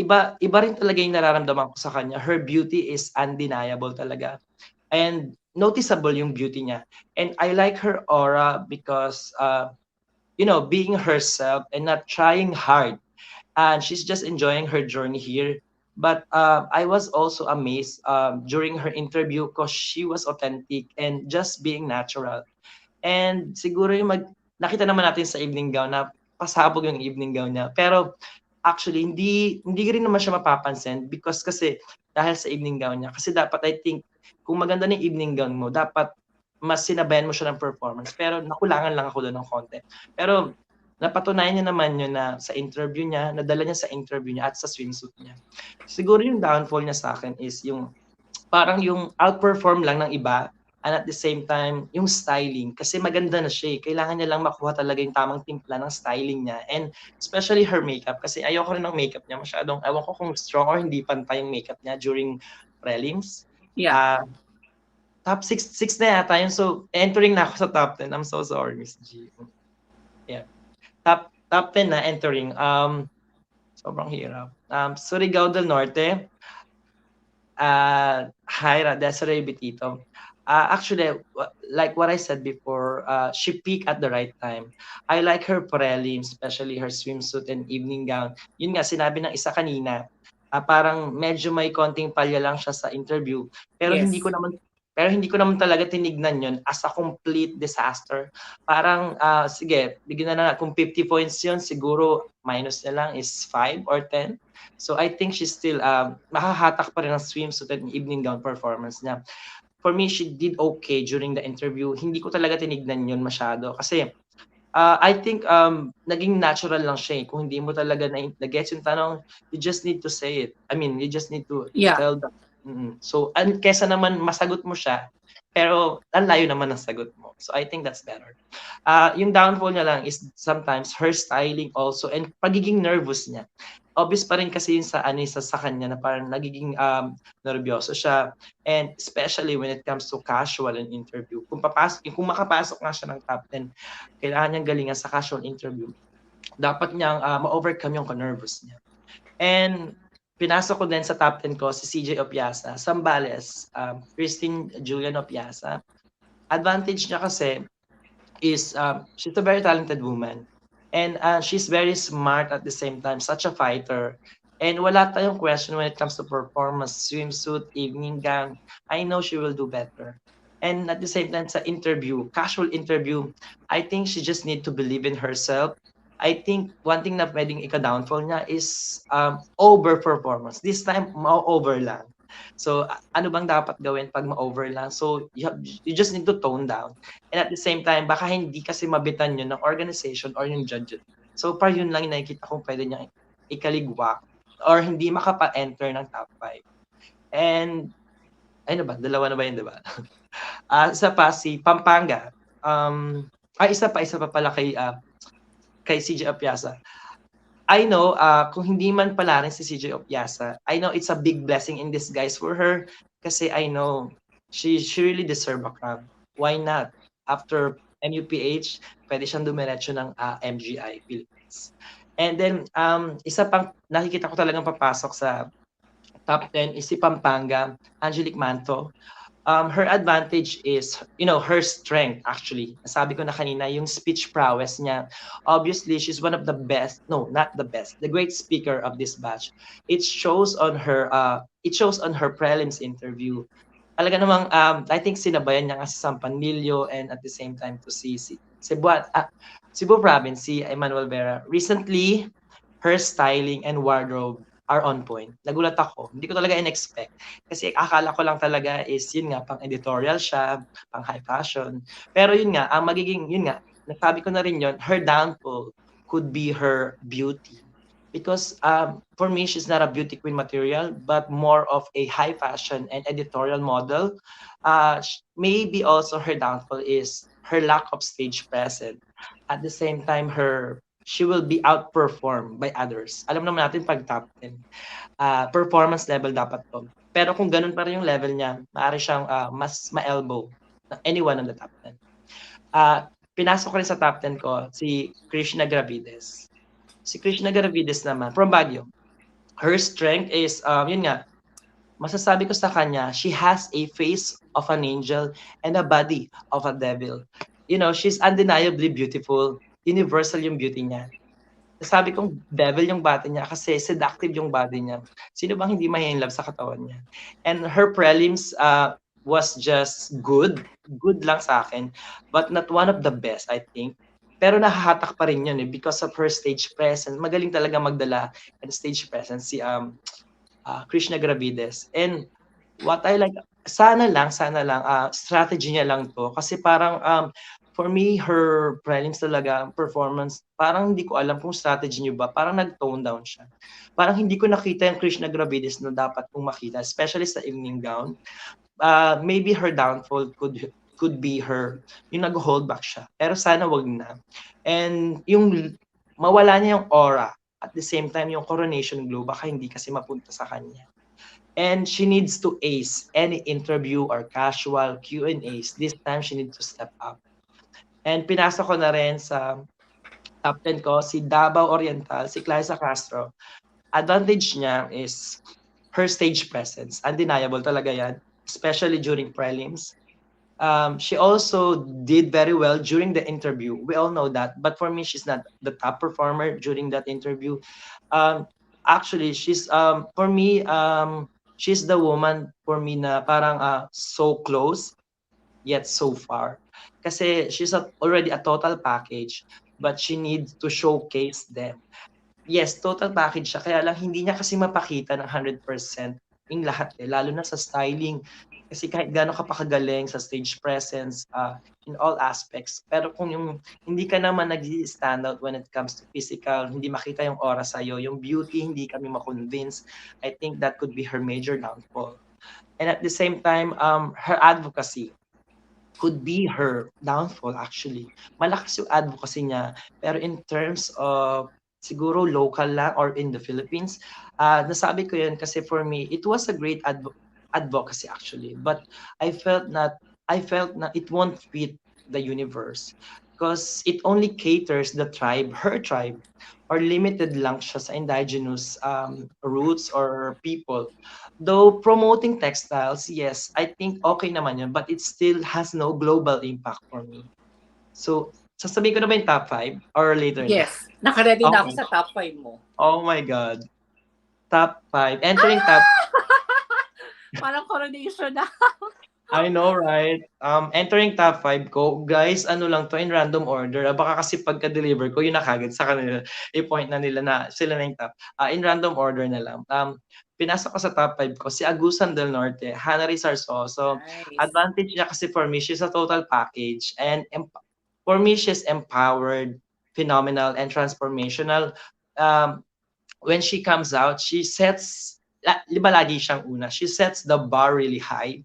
Iba rin talaga yung nararamdaman ko sa kanya. Her beauty is undeniable talaga. And noticeable yung beauty niya. And I like her aura because, being herself and not trying hard. And she's just enjoying her journey here. But I was also amazed during her interview because she was authentic and just being natural. And siguro nakita naman natin sa evening gown na pasabog yung evening gown niya. Pero actually, hindi rin naman siya mapapansin because kasi dahil sa evening gown niya. Kasi dapat, I think, kung maganda na yung evening gown mo, dapat mas sinabayan mo siya ng performance. Pero nakulangan lang ako doon ng konti. Pero napatunayan niya naman yun na sa interview niya, nadala niya sa interview niya at sa swimsuit niya. Siguro yung downfall niya sa akin is yung parang yung outperform lang ng iba and at the same time, yung styling. Kasi maganda na siya eh. Kailangan niya lang makuha talaga yung tamang timpla ng styling niya. And especially her makeup. Kasi ayoko rin ng makeup niya masyadong. Ewan ko kung strong or hindi pantay yung makeup niya during prelims. Yeah. Top 6 na yata yun. So, entering na ako sa top 10. I'm so sorry, Miss G. Yeah. Top 10 na entering. Sobrang hirap. Surigao del Norte. Hyra Desiree Betito. Actually, like what I said before, she peaked at the right time. I like her prelim, especially her swimsuit and evening gown. Yun nga, sinabi ng isa kanina, parang medyo may konting palya lang siya sa interview. Pero Yes. hindi ko naman talaga tinignan yun as a complete disaster. Parang, sige, bigyan na kung 50 points yun, siguro minus na lang is 5 or 10. So I think she's still, makahatak pa rin ang swimsuit and evening gown performance niya. For me, she did okay during the interview. Hindi ko talaga tinignan yun masyado. Kasi, I think naging natural lang siya eh. Kung hindi mo talaga na-gets yung tanong, you just need to say it. I mean, you just need to tell them. So, kesa naman masagot mo siya, pero ang layo naman ng sagot mo. So, I think that's better. Yung downfall niya lang is sometimes her styling also and pagiging nervous niya. Obvious pa rin kasi yun sa kanya na parang nagiging nervyoso siya. And especially when it comes to casual and interview. Kung makapasok nga siya ng top 10, kailangan niyang galingan sa casual interview. Dapat niyang ma-overcome yung nervous niya. And pinasok ko din sa top 10 ko si CJ Opiasa, Zambales, Christine Julian Opiasa. Advantage niya kasi is she's a very talented woman. And she's very smart at the same time, such a fighter. And wala tayong question when it comes to performance, swimsuit, evening gown. I know she will do better. And at the same time, sa interview, casual interview, I think she just need to believe in herself. I think one thing na pwedeng ika-downfall niya is over-performance. This time, ma-over lang. So, ano bang dapat gawin pag ma-over lang? So, you just need to tone down. And at the same time, baka hindi kasi mabitan yun ng organization or yung judges. So, par yun lang yung nakikita kong pwede niya ikaligwak or hindi makapa-enter ng top 5. And ano ba, dalawa na ba yun, di ba? Isa pa si Pampanga. Isa pa pala kay CJ Apiasa. I know, kung hindi man pala rin si CJ Opiasa, I know it's a big blessing in disguise for her kasi I know she really deserve a crown. Why not? After MUPH, pwede siyang dumiretso ng MGI Philippines. And then, isa pang nakikita ko talagang papasok sa top 10 is si Pampanga, Angelique Manto. Her advantage is, her strength actually. Sabi ko na kanina, yung speech prowess niya. Obviously, she's one of the best, no, not the best, the great speaker of this batch. It shows on her prelims interview. Talaga namang, I think sinabayan niya nga si Sam Panlilio and at the same time to Cebu Province, si Emmanuel Vera. Recently, her styling and wardrobe are on point. Nagulat ako. Hindi ko talaga in-expect. Kasi akala ko lang talaga is, yun nga, pang editorial siya, pang high fashion. Pero yun nga, nasabi ko na rin yun, her downfall could be her beauty. Because for me, she's not a beauty queen material, but more of a high fashion and editorial model. Maybe also her downfall is her lack of stage presence. At the same time, she will be outperformed by others. Alam naman natin pag top 10, performance level dapat to. Pero kung ganun pa rin yung level niya, maaari siyang mas ma-elbow anyone on the top 10. Pinasok ko rin sa top 10 ko si Krishna Gravides. Si Krishna Gravides naman, from Baguio. Her strength is, yun nga, masasabi ko sa kanya, she has a face of an angel and a body of a devil. She's undeniably beautiful. Universal yung beauty niya. Sabi kong devil yung body niya kasi seductive yung body niya. Sino bang hindi ma-in-love sa katawan niya? And her prelims was just good. Good lang sa akin. But not one of the best, I think. Pero nahahatak pa rin yun because of her stage presence. Magaling talaga magdala and stage presence si Krishna Gravides. And what I like, sana lang, strategy niya lang to. Kasi parang, for me, her prelims talaga, performance, parang hindi ko alam kung strategy niyo ba, parang nag-tone down siya. Parang hindi ko nakita yung Krishna Gravides na dapat kong makita, especially sa evening gown. Maybe her downfall could be yung nag-hold back siya. Pero sana wag na. And yung mawala niya yung aura, at the same time yung coronation glow, baka hindi kasi mapunta sa kanya. And she needs to ace any interview or casual Q&As. This time, she needs to step up. And pinasa ko na rin sa top 10 ko, si Davao Oriental, si Clarissa Castro. Advantage niya is her stage presence. Undeniable talaga yan, especially during prelims. She also did very well during the interview. We all know that. But for me, she's not the top performer during that interview. Actually, she's for me, she's the woman for me na parang so close yet so far. Kasi she's already a total package, but she needs to showcase them. Yes, total package siya, kaya lang hindi niya kasi mapakita ng 100% yung lahat lalo na sa styling. Kasi kahit gaano ka pa kagaling sa stage presence, in all aspects, pero kung hindi ka naman nag-stand out when it comes to physical, hindi makita yung aura sa'yo, yung beauty, hindi kami makonvince, I think that could be her major downfall. And at the same time, her advocacy could be her downfall actually. Malakas yung advocacy niya, pero in terms of siguro local lang or in the Philippines, nasabi ko yun kasi for me, it was a great advocacy actually. But I felt na it won't fit the universe because it only caters the tribe, her tribe, or limited lang siya sa indigenous roots or people. Though promoting textiles, yes, I think okay naman yun, but it still has no global impact for me. So, sasabihin ko na ba yung top 5 or later na? Yes. Nakaready na ako Okay. sa top 5 mo. Oh my God. Top 5. Entering top Parang coronation na. I know, right? Entering top 5 ko, guys, ano lang to, in random order. Baka kasi pagka-deliver ko, yun na kagad sa kanila. I-point na nila na sila na yung top. In random order na lang. Pinasok ko sa top 5 ko, si Agusan del Norte, Hannah Rizarzo. So, Nice. advantage niya kasi for me, she's a total package. And for me, she's empowered, phenomenal, and transformational. when she comes out, she sets, di ba lagi siyang una, she sets the bar really high.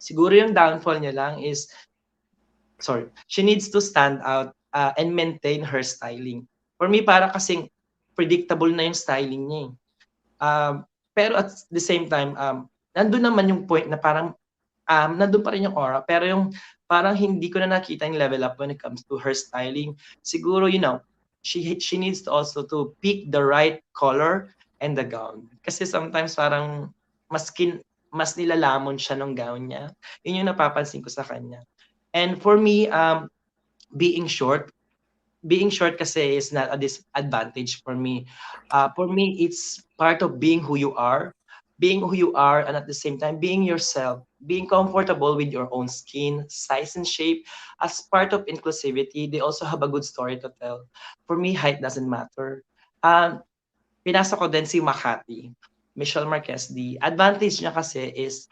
Siguro yung downfall niya lang is, sorry, she needs to stand out and maintain her styling. For me, para kasing predictable na yung styling niya eh. Pero at the same time, nandun naman yung point na parang nandun pa rin yung aura, pero yung parang hindi ko na nakita yung level up when it comes to her styling. Siguro, she needs to also to pick the right color and the gown. Kasi sometimes parang mas nilalamon siya ng gown niya. Yun yung napapansin ko sa kanya. And for me, being short, being short kasi is not a disadvantage for me. For me, it's part of being who you are. Being who you are, and at the same time, being yourself, being comfortable with your own skin, size, and shape. As part of inclusivity, they also have a good story to tell. For me, height doesn't matter. Um, Pinasok ko din si Makati, Michelle Marquez D. Advantage niya kasi is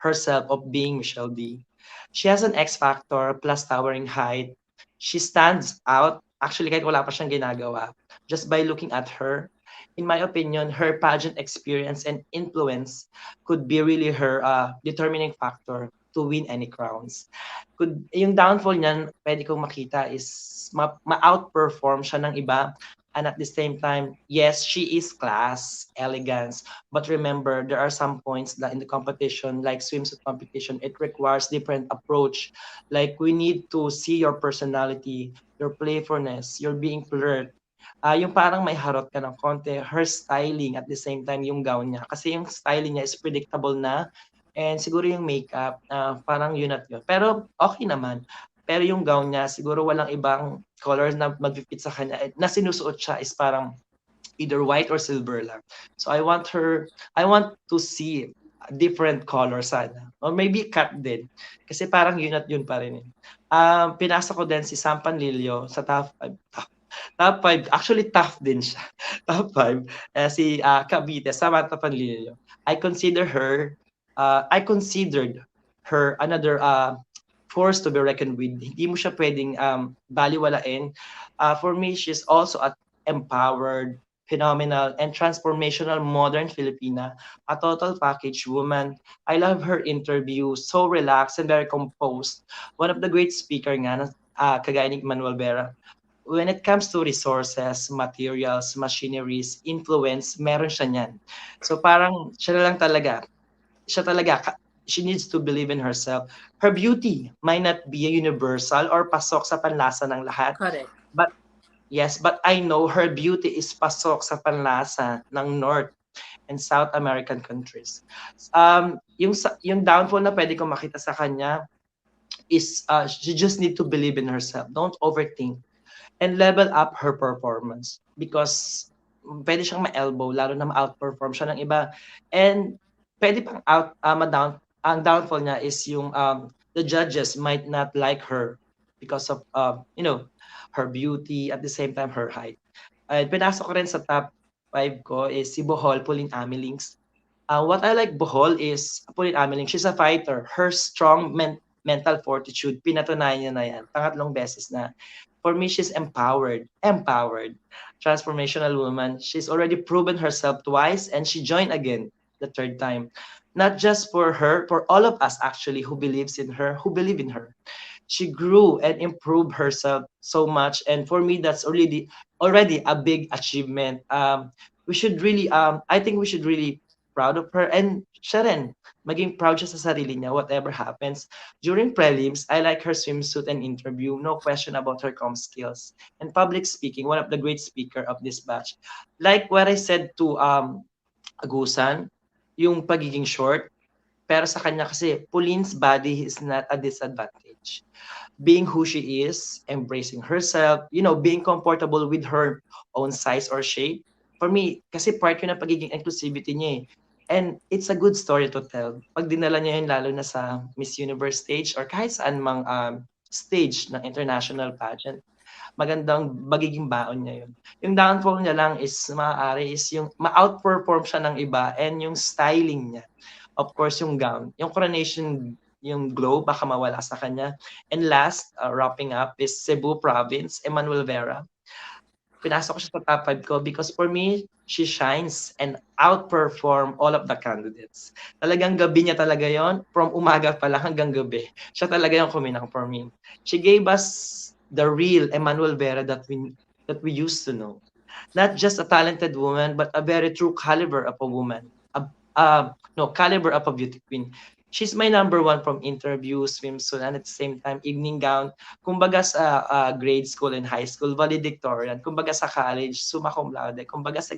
herself of being Michelle D. She has an X factor plus towering height. She stands out. Actually, kahit wala pa siyang ginagawa, just by looking at her, in my opinion, her pageant experience and influence could be really her determining factor to win any crowns. Yung downfall niyan, pwede kong makita is ma-outperform siya ng iba. And at the same time, yes, she is class, elegance. But remember, there are some points that in the competition, like swimsuit competition, it requires different approach. Like we need to see your personality, your playfulness, your being flirt. Yung parang may harot ka ng konti, her styling at the same time yung gown niya. Kasi yung styling niya is predictable na, and siguro yung makeup, parang yun at yun. Pero okay naman. Pero yung gown niya, siguro walang ibang colors na mag-fit sa kanya. Na sinusuot siya is parang either white or silver lang. So I want to see different colors sana. Or maybe cut din. Kasi parang yun at yun pa rin. Pinasa ko din si Sam Panlilio sa top 5. Top 5. Actually, tough din siya. Top 5. Si Cavite, Samantha Panlilio. I considered her another force to be reckoned with. Hindi mo siya pwedeng baliwalain. For me, she's also empowered, phenomenal, and transformational modern Filipina, a total package woman. I love her interview, so relaxed and very composed. One of the great speaker nga, kagaya ni Manuel Vera. When it comes to resources, materials, machineries, influence, meron siya niyan. So parang siya talaga, she needs to believe in herself. Her beauty might not be a universal or pasok sa panlasa ng lahat. Correct. But yes, but I know her beauty is pasok sa panlasa ng North and South American countries. Yung downfall na pwede ko makita sa kanya is she just need to believe in herself. Don't overthink. And level up her performance because pwede siyang ma-elbow lalo na ma-outperform siya ng iba. And pwede pang ang downfall niya is yung the judges might not like her because of her beauty at the same time her height. And pinasok ko rin sa top 5 ko is si Bohol Pauline Amelings. What I like Bohol is Pauline Amelings, she's a fighter. Her strong mental fortitude, pinatunayan niya na yan. Pangatlong beses na. For me, she's empowered. Transformational woman. She's already proven herself twice and she joined again the third time. Not just for her, for all of us actually who believes in her, who believe in her. She grew and improved herself so much. And for me, that's already a big achievement. I think we should really proud of her. And siya rin, maging proud siya sa sarili niya, whatever happens. During prelims, I like her swimsuit and interview. No question about her comm skills. And public speaking, one of the great speaker of this batch. Like what I said to Agusan, yung pagiging short, pero sa kanya kasi, Pauline's body is not a disadvantage. Being who she is, embracing herself, being comfortable with her own size or shape. For me, kasi part yun ng pagiging inclusivity niya eh. And it's a good story to tell. Pag dinala niya yun lalo na sa Miss Universe stage or kahit saan mang stage ng international pageant, magiging baon niya yun. Yung downfall niya lang is maaari is yung ma-outperform siya ng iba and yung styling niya. Of course, yung gown. Yung coronation, yung glow, baka mawala sa kanya. And last, wrapping up, is Cebu Province, Emmanuel Vera. pinasok ko siya sa top 5 ko because for me, she shines and outperform all of the candidates. Talagang gabi niya talaga yon, from umaga pa lang hanggang gabi. Siya talaga yung kuminang for me. She gave us the real Emmanuel Vera that we used to know. Not just a talented woman, but a very true caliber of a woman. No, caliber of a beauty queen. She's my number one from interview, swimsuit, and at the same time, evening gown. Kumbaga sa grade school and high school, valedictorian. Kumbaga sa college, summa cum laude. Kumbaga sa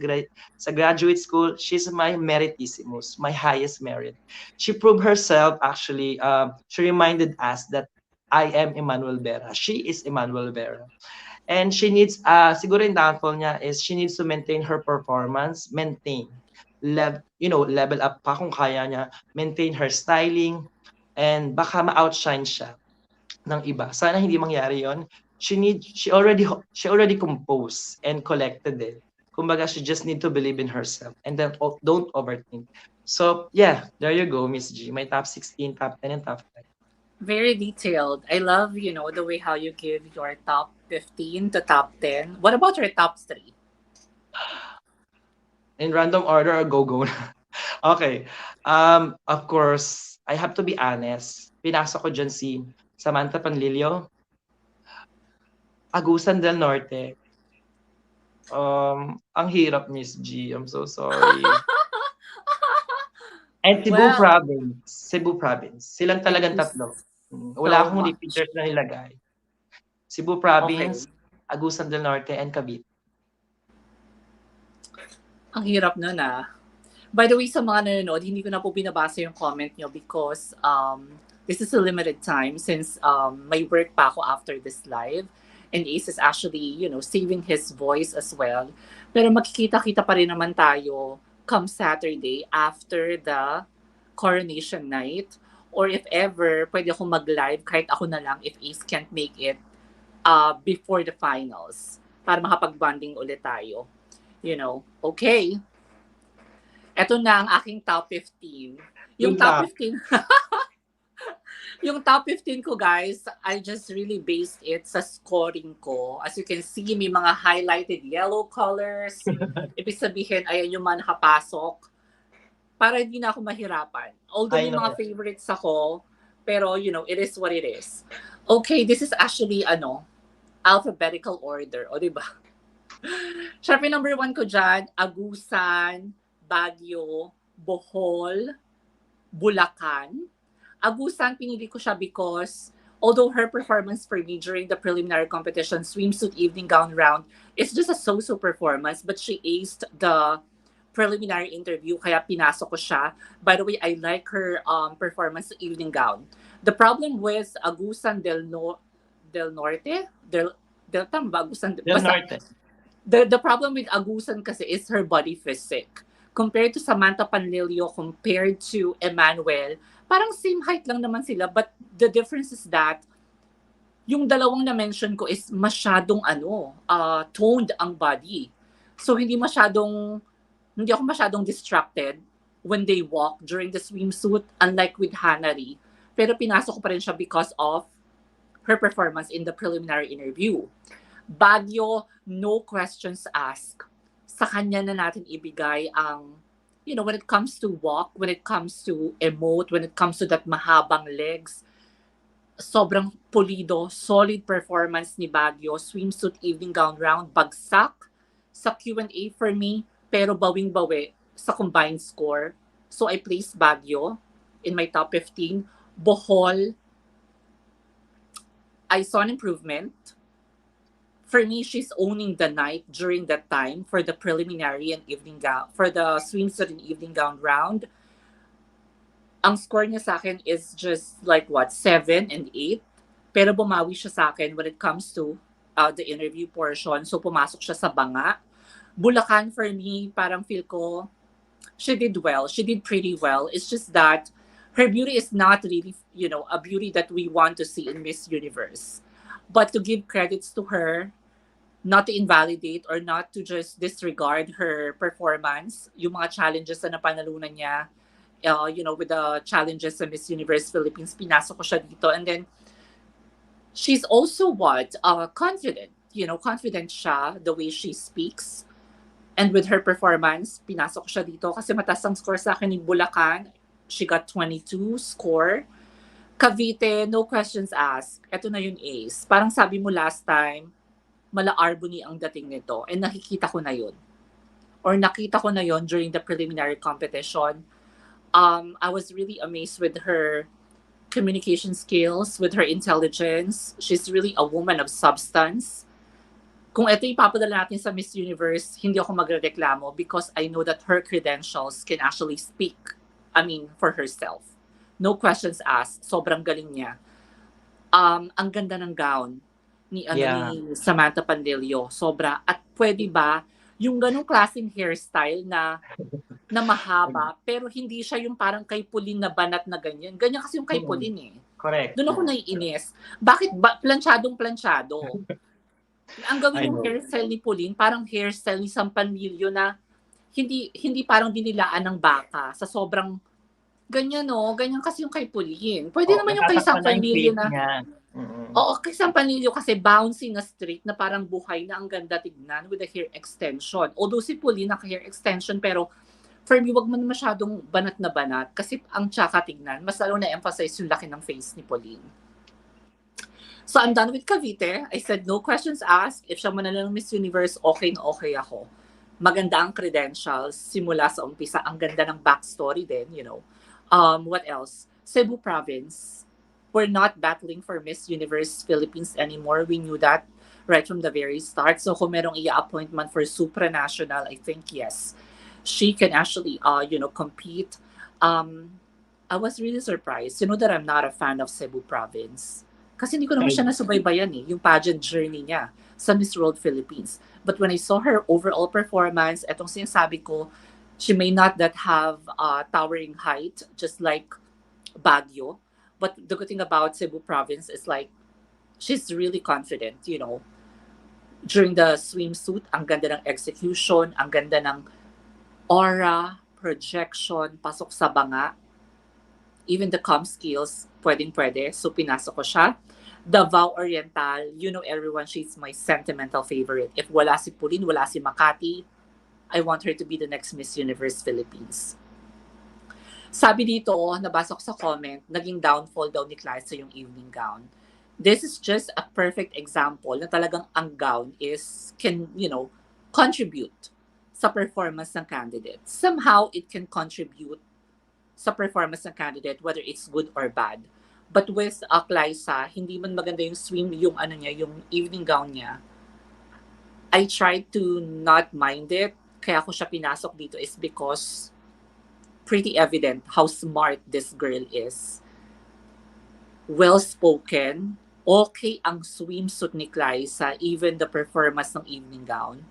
graduate school, she's my meritissimus, my highest merit. She proved herself, actually, she reminded us that I am Emmanuel Vera. She is Emmanuel Vera. And she needs, siguro yung downfall niya is she needs to maintain her performance, level up pa kung kaya niya, maintain her styling, and baka ma-outshine siya ng iba. Sana hindi mangyari yon. She already composed and collected it. Kumbaga, she just need to believe in herself and then don't overthink. So, yeah, there you go, Miss G. My top 16, top 10, and top 5. Very detailed. I love, the way how you give your top 15 to top 10. What about your top 3? In random order or go-go na? Okay. Of course, I have to be honest. Pinasok ko dyan si Samantha Panlilio, Agusan del Norte. Ang hirap, Miss G. I'm so sorry. And Cebu Well, Province. Cebu Province. Silang thank talagang you tatlo. Wala so akong much. repeaters na nilagay. Cebu Okay. Province, Agusan del Norte, and Cavite. Ang hirap nun ah. By the way, sa mga nanonood, hindi ko na po binabasa yung comment nyo because this is a limited time since may work pa ako after this live. And Ace is actually, saving his voice as well. Pero makikita-kita pa rin naman tayo come Saturday after the coronation night. Or if ever, pwede ako mag-live kahit ako na lang if Ace can't make it before the finals para makapag-bonding ulit tayo. Okay. Eto na ang aking top 15. Yung Good top luck. 15, yung top 15 ko guys, I just really based it sa scoring ko. As you can see, may mga highlighted yellow colors. Ibig sabihin, ayan yung mga nakapasok. Para hindi na ako mahirapan. Although I may mga know. favorites ako, pero it is what it is. Okay, this is actually, alphabetical order. O, diba? Syempre, number 1 ko dyan, Agusan, Baguio, Bohol, Bulacan. Agusan, pinili ko siya because although her performance for me during the preliminary competition, swimsuit evening gown round, is just a so-so performance, but she aced the preliminary interview, kaya pinasok ko siya. By the way, I like her performance sa evening gown. The problem with Agusan del Norte, tama ba? Del Basta, Norte. the problem with Agusan kasi is her body physique. Compared to Samantha Panlilio, compared to Emmanuel, parang same height lang naman sila, but the difference is that yung dalawang na-mention ko is masyadong toned ang body. So hindi ako masyadong distracted when they walk during the swimsuit, unlike with Hanari. Pero pinasok ko pa rin siya because of her performance in the preliminary interview. Baguio, no questions asked. Sa kanya na natin ibigay ang, when it comes to walk, when it comes to emote, when it comes to that mahabang legs, sobrang pulido, solid performance ni Baguio. Swimsuit evening gown round, bagsak sa Q&A for me, pero bawing-bawi sa combined score. So I placed Baguio in my top 15. Bohol, I saw an improvement. For me, she's owning the night during that time for the preliminary and evening gown, for the swimsuit and evening gown round. Ang score niya sa akin is just like 7 and 8. Pero bumawi siya sa akin when it comes to the interview portion. So pumasok siya sa banga. Bulacan for me, parang feel ko, she did well. She did pretty well. It's just that her beauty is not really, a beauty that we want to see in Miss Universe. But to give credits to her, not to invalidate or not to just disregard her performance, yung mga challenges na napanalunan niya, with the challenges sa Miss Universe Philippines, pinasok ko siya dito. And then, she's also confident. confident siya the way she speaks. And with her performance, pinasok siya dito kasi mataas ang score sa akin ni Bulacan. She got 22 score. Cavite, no questions asked. Ito na yung ace. Parang sabi mo last time, mala Arbony ang dating nito. And nakikita ko na yun. Or nakita ko na yun during the preliminary competition. I was really amazed with her communication skills, with her intelligence. She's really a woman of substance. Kung ito ipapadala natin sa Miss Universe, hindi ako magrereklamo because I know that her credentials can actually speak, for herself. No questions asked. Sobrang galing niya. Ang ganda ng gown ni Yeah. ni Samantha Pandilio. Sobra. At pwede ba yung ganong klaseng hairstyle na mahaba, pero hindi siya yung parang kay Pauline na banat na ganyan. Ganyan kasi yung kay Pauline eh. Correct. Doon ako naiinis. Bakit ba planchadong-planchado? Ang gawin I ng know. hairstyle ni Pauline, parang hairstyle ni Sampanilio na hindi parang dinilaan ng baka sa sobrang ganyan ganyan kasi yung kay Pauline. Pwede naman yung kay Natatakpan na yung Sampanilio face na, niya. Mm-mm. oo, kay Sampanilio kasi bouncy na straight na parang buhay na ang ganda tignan with the hair extension. Although si Pauline naka-hair extension pero for me, wag man masyadong banat na banat kasi ang tsaka tignan, mas lalo na-emphasize yung laki ng face ni Pauline. So I'm done with Cavite. I said no questions asked. If siya manalo ng Miss Universe, okay na okay ako. Maganda ang credentials. Simula sa umpisa, ang ganda ng backstory din. What else? Cebu Province. We're not battling for Miss Universe Philippines anymore. We knew that right from the very start. So kung merong i-appointment for supranational, I think yes. She can actually, compete. I was really surprised. You know that I'm not a fan of Cebu Province. Kasi hindi ko naman siya nasubaybayan yung pageant journey niya sa Miss World Philippines. But when I saw her overall performance, etong sinasabi ko, she may not that have towering height, just like Baguio. But the good thing about Cebu Province is like, she's really confident, During the swimsuit, ang ganda ng execution, ang ganda ng aura, projection, pasok sa banga. Even the comm skills, pwedeng-pwede. So, pinasok ko siya. Davao Oriental, everyone, she's my sentimental favorite. If wala si Pauline, wala si Makati, I want her to be the next Miss Universe Philippines. Sabi dito, nabasa ko sa comment, naging downfall daw ni Clarissa yung evening gown. This is just a perfect example na talagang ang gown can, contribute sa performance ng candidate. Somehow, it can contribute sa performance ng candidate, whether it's good or bad. But with Clarissa, hindi man maganda yung yung evening gown niya. I tried to not mind it. Kaya ko siya pinasok dito is because pretty evident how smart this girl is. Well-spoken. Okay ang swimsuit ni Clarissa, even the performance ng evening gown.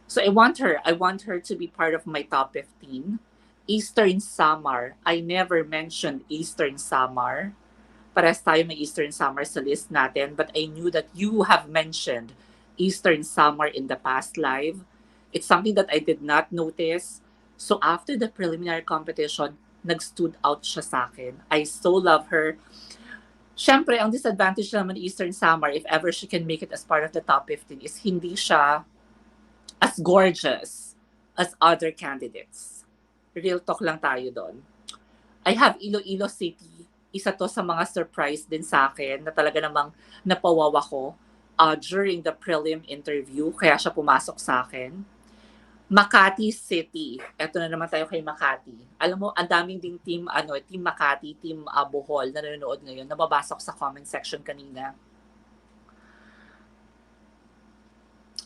So I want her to be part of my top 15. Eastern Samar. I never mentioned Eastern Samar. Parehas tayo may Eastern Samar sa list natin, but I knew that you have mentioned Eastern Samar in the past live. It's something that I did not notice. So after the preliminary competition, nag-stood out siya sa akin. I so love her. Siyempre, ang disadvantage naman ni Eastern Samar, if ever she can make it as part of the top 15, is hindi siya as gorgeous as other candidates. Real talk lang tayo doon. I have Iloilo City. Isa to sa mga surprise din sa akin na talaga namang napawawa ko during the prelim interview. Kaya siya pumasok sa akin. Makati City. Ito na naman tayo kay Makati. Alam mo, ang daming ding team Makati, team Bohol na nanonood ngayon. Nababasa ko sa comment section kanina.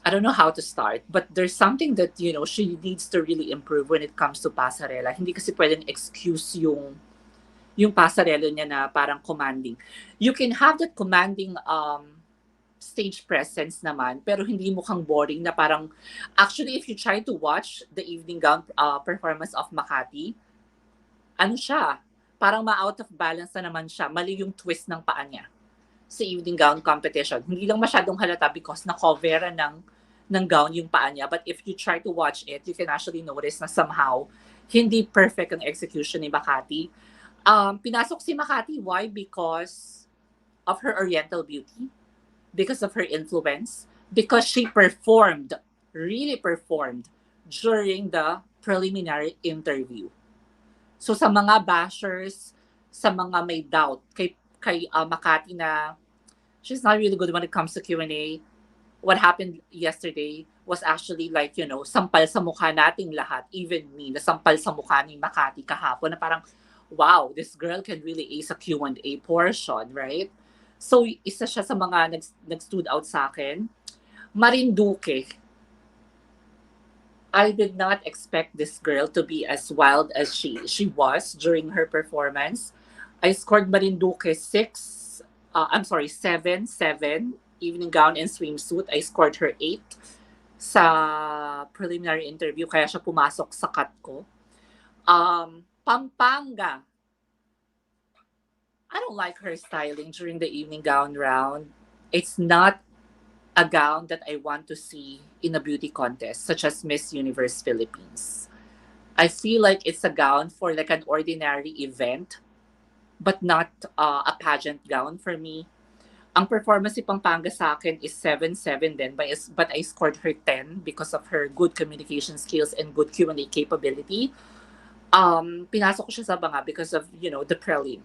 I don't know how to start, but there's something that, she needs to really improve when it comes to pasarela. Hindi kasi pwedeng excuse yung pasarela niya na parang commanding. You can have that commanding stage presence naman, pero hindi mukhang boring na parang, actually, if you try to watch the evening gown performance of Makati, siya, parang ma-out of balance na naman siya. Mali yung twist ng paa niya sa evening gown competition. Hindi lang masyadong halata because na-coveran ng gown yung paa niya. But if you try to watch it, you can actually notice na somehow, hindi perfect ang execution ni Makati. Pinasok si Makati, why? Because of her oriental beauty, because of her influence, because she performed, really performed, during the preliminary interview. So sa mga bashers, sa mga may doubt kay Makati na she's not really good when it comes to Q&A, what happened yesterday was actually like, sampal sa mukha nating lahat, even me, nasampal sa mukha ni Makati kahapon na parang, wow, this girl can really ace a Q&A portion, right? So, isa siya sa mga nag-stood out sa akin. Marinduque. I did not expect this girl to be as wild as she was during her performance. I scored Marinduque 7, evening gown and swimsuit. I scored her 8 sa preliminary interview, kaya siya pumasok sa cut ko. Pampanga. I don't like her styling during the evening gown round. It's not a gown that I want to see in a beauty contest, such as Miss Universe Philippines. I feel like it's a gown for like an ordinary event, but not a pageant gown for me. Ang performance ni Pampanga sa akin is 7-7 din, but I scored her 10 because of her good communication skills and good Q&A capability. Pinasok ko siya sa banga because of, the prelim.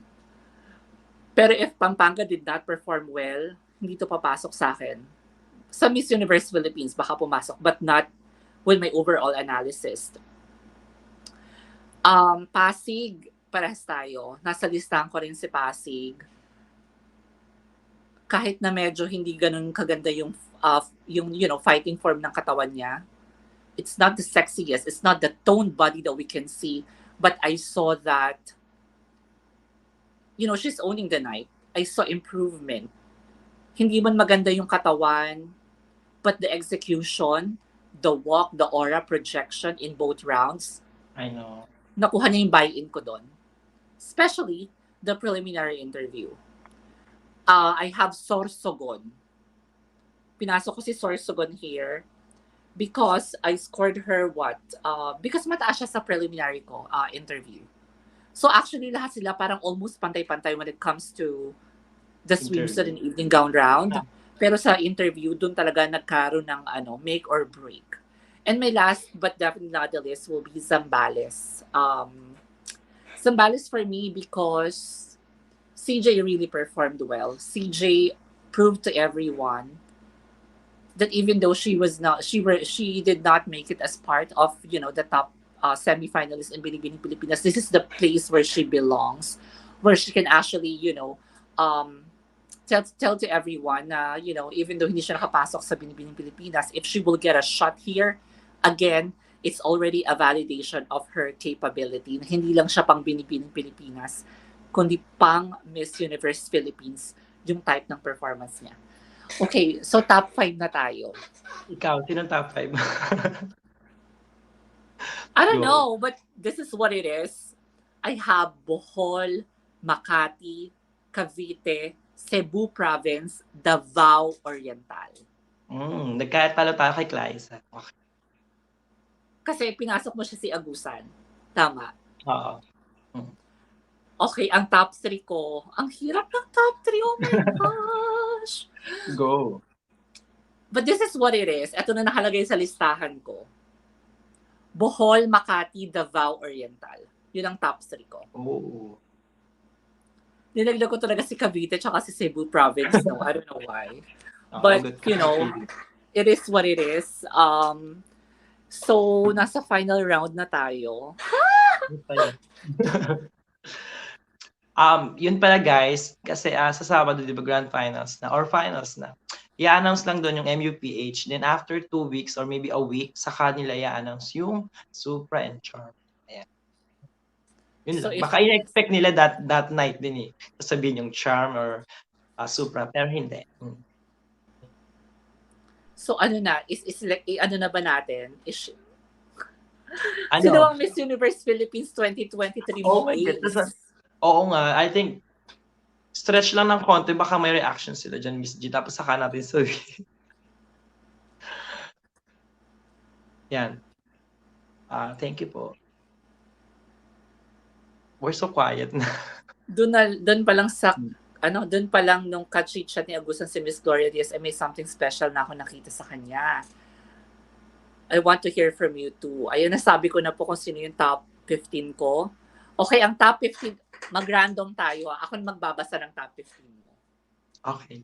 Pero if Pampanga did not perform well, hindi to papasok sa akin. Sa Miss Universe Philippines, baka pumasok, but not with my overall analysis. Pasig, parehas tayo. Nasa listahan ko rin si Pasig. Kahit na medyo hindi ganun kaganda yung fighting form ng katawan niya. It's not the sexiest, it's not the toned body that we can see, but I saw that, she's owning the night. I saw improvement. Hindi man maganda yung katawan, but the execution, the walk, the aura projection in both rounds, I know. Nakuha niya yung buy-in ko doon. Especially the preliminary interview. I have Sorsogon. Pinasok ko si Sorsogon here because I scored her because mataas siya sa preliminary ko interview. So actually lahat sila parang almost pantay-pantay when it comes to the swimsuit and evening gown round. Pero sa interview, doon talaga nagkaroon ng make or break. And my last but definitely not the least will be Zambales. Zambales for me because CJ really performed well. CJ proved to everyone that even though she did not make it as part of the top semifinalists in Binibining Pilipinas, this is the place where she belongs, where she can actually tell to everyone na even though hindi siya nakapasok sa Binibining Pilipinas, if she will get a shot here, again, it's already a validation of her capability. Hindi lang siya pang Binibining Pilipinas, kundi pang Miss Universe Philippines yung type ng performance niya. Okay, so top 5 na tayo. Ikaw, sinong top 5? I don't know, but this is what it is. I have Bohol, Makati, Cavite, Cebu Province, Davao Oriental. Nagkatalo tayo kay Claisa. Okay. Kasi pinasok mo siya si Agusan. Tama? Oo. Okay, ang top 3 ko. Ang hirap ng top 3. Oh my gosh. Go. But this is what it is. Ito na nakalagay sa listahan ko. Bohol, Makati, Davao Oriental. Yun ang top 3 ko. Oo. Nilaglag ko talaga si Cavite tsaka si Cebu Province. No? I don't know why. But, it is what it is. So, nasa final round na tayo. Yun pala guys, kasi sa Sabado, di ba, grand finals na, or finals na. I-announce lang doon yung MUPH. Then after 2 weeks or maybe a week, saka nila i-announce yung Supra and Charm. Ayan. Yun so lang. Baka in-expect nila that night din sabihin yung Charm or Supra, pero hindi. So ano na, is like, ano na ba natin? Sino ang Miss Universe Philippines 2023 mo? Oo nga, I think stretch lang ng konti, baka may reaction sila dyan, Miss G. Tapos saka natin sabihin. Yan. Thank you po. We're so quiet na. Doon pa lang sa dun pa lang nung ka-chit-chat ni Agusan si Miss Gloria Diaz, ay may something special na ako nakita sa kanya. I want to hear from you too. Ayun, nasabi ko na po kung sino yung top 15 ko. Okay, ang top 15, mag-random tayo. Ako na magbabasa ng top 15 mo. Okay.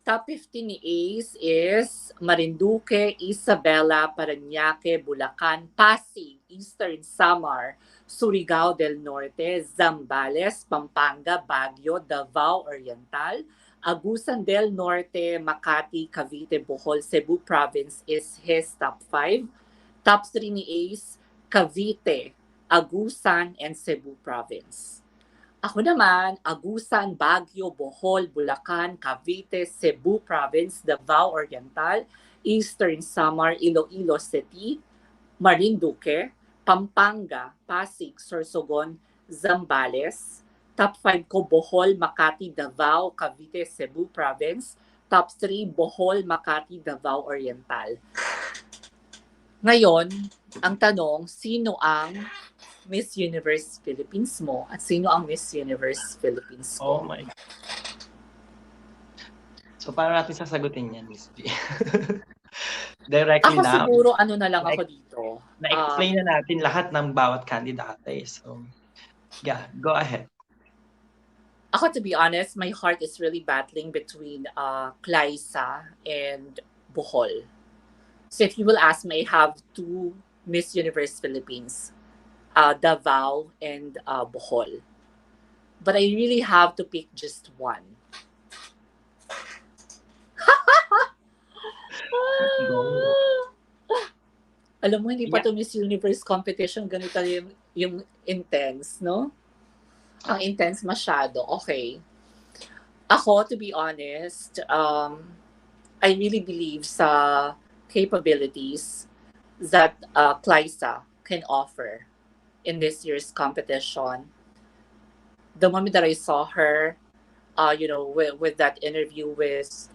Top 15 ni Ace is Marinduque, Isabela, Parañaque, Bulacan, Pasig, Eastern Samar, Surigao del Norte, Zambales, Pampanga, Baguio, Davao Oriental, Agusan del Norte, Makati, Cavite, Bohol, Cebu Province is his top 5. Top 3 ni Ace, Cavite, Agusan, and Cebu Province. Ako naman, Agusan, Baguio, Bohol, Bulacan, Cavite, Cebu Province, Davao Oriental, Eastern Samar, Iloilo City, Marinduque, Pampanga, Pasig, Sorsogon, Zambales. Top 5 ko, Bohol, Makati, Davao, Cavite, Cebu Province. Top 3, Bohol, Makati, Davao Oriental. Ngayon, ang tanong, sino ang Miss Universe Philippines mo at sino ang Miss Universe Philippines Oh ko? my. So, paano natin sasagutin yan, Miss G? Directly Ako na. siguro ano na lang ako dito. Na-explain na natin lahat ng bawat kandidate. So, yeah, go ahead. Ako, to be honest, my heart is really battling between Claisa and Bohol. So if you will ask me, I have two Miss Universe Philippines, Davao and Bohol. But I really have to pick just one. Alam mo, hindi pa to Miss Universe competition, ganito yung intense, no? Ang intense masyado. Okay. Ako, to be honest, I really believe sa capabilities that Clysa can offer in this year's competition. The moment that I saw her, with that interview with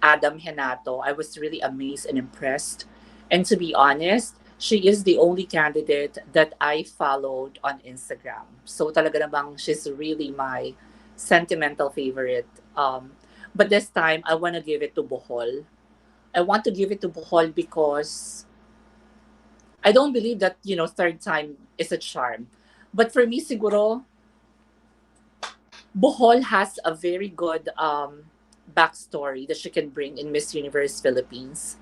Adam Henato, I was really amazed and impressed. And to be honest, she is the only candidate that I followed on Instagram. So talaga namang she's really my sentimental favorite. But this time, I want to give it to Bohol. I want to give it to Bohol because I don't believe that, third time is a charm. But for me, siguro, Bohol has a very good backstory that she can bring in Miss Universe Philippines.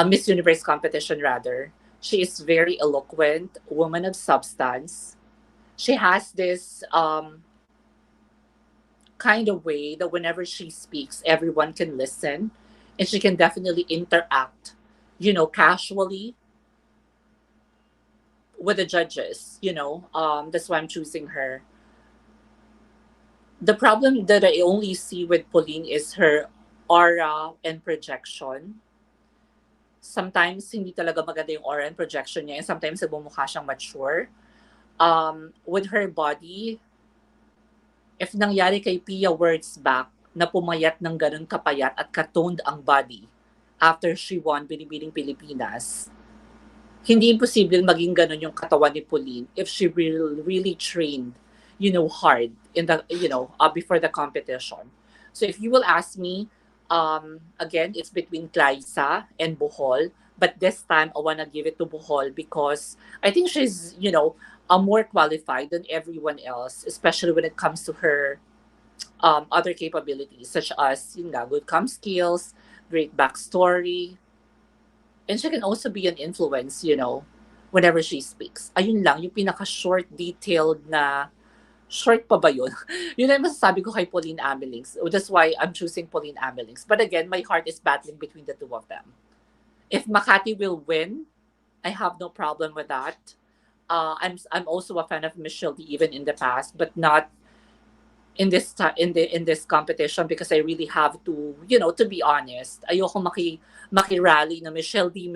Miss Universe competition, rather. She is very eloquent, woman of substance. She has this kind of way that whenever she speaks, everyone can listen, and she can definitely interact, casually with the judges. That's why I'm choosing her. The problem that I only see with Pauline is her aura and projection. Sometimes hindi talaga maganda yung aura and projection niya, and sometimes bumukha siyang mature. With her body, if nangyari kay Pia Wurtzbach na pumayat ng ganun kapayat at katoned ang body after she won Binibining Pilipinas, hindi imposible maging ganun yung katawan ni Pauline if she really trained, hard in the, before the competition. So if you will ask me, again, it's between Claisa and Bohol, but this time I want to give it to Bohol because I think she's, more qualified than everyone else, especially when it comes to her other capabilities, such as good com skills, great backstory, and she can also be an influence, whenever she speaks. Ayun lang, yung pinaka-short, detailed na, short pa ba yun? Yun ang masasabi ko kay Pauline Amelings. That's why I'm choosing Pauline Amelings. But again, my heart is battling between the two of them. If Makati will win, I have no problem with that. I'm also a fan of Michelle D even in the past, but not in this competition because I really have to, to be honest. Ayoko maki-rally na Michelle D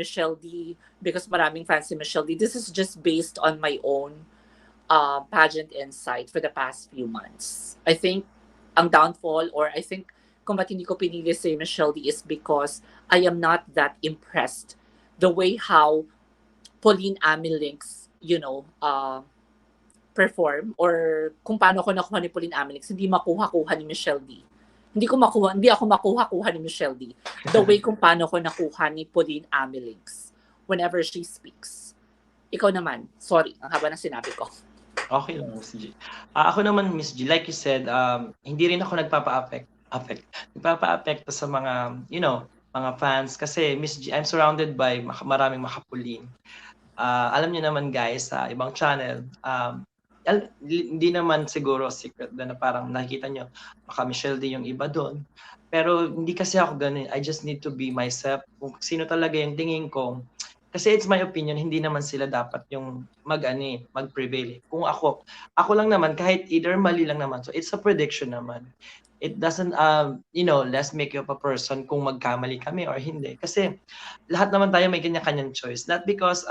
because maraming fans si Michelle D. This is just based on my own pageant insight for the past few months. I think ang downfall, or I think kung ba't hindi ko pinili si Michelle D is because I am not that impressed the way how Pauline Amelings, perform or kung paano ako nakuha ni Pauline Amelix, hindi makuha-kuha ni Michelle D. Hindi ako makuha-kuha ni Michelle D. The way kung paano ko nakuha ni Pauline Amelix whenever she speaks. Ikaw naman, sorry, ang haba ng sinabi ko. Okay lang, Miss G. Ako naman, Miss G, like you said, hindi rin ako nagpapa-apekto sa mga, mga fans. Kasi, Miss G, I'm surrounded by maraming makapulin. Alam niyo naman, guys, sa ibang channel, hindi naman siguro secret na parang nakikita nyo, baka Michelle D yung iba doon. Pero hindi kasi ako ganun. I just need to be myself. Kung sino talaga yung tingin ko, kasi it's my opinion, hindi naman sila dapat yung mag-prevail. Kung ako lang naman, kahit either mali lang naman, so it's a prediction naman. It doesn't, let's make you up a person kung magkamali kami or hindi. Kasi lahat naman tayo may kanya-kanyang choice. Not because,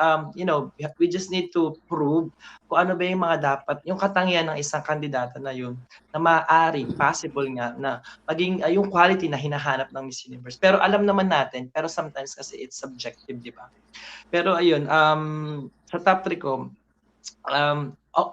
we just need to prove kung ano ba yung mga dapat, yung katangian ng isang kandidata na yun, na maaaring, possible nga, na maging yung quality na hinahanap ng Miss Universe. Pero alam naman natin, pero sometimes kasi it's subjective, di ba? Pero ayun, sa top 3 ko,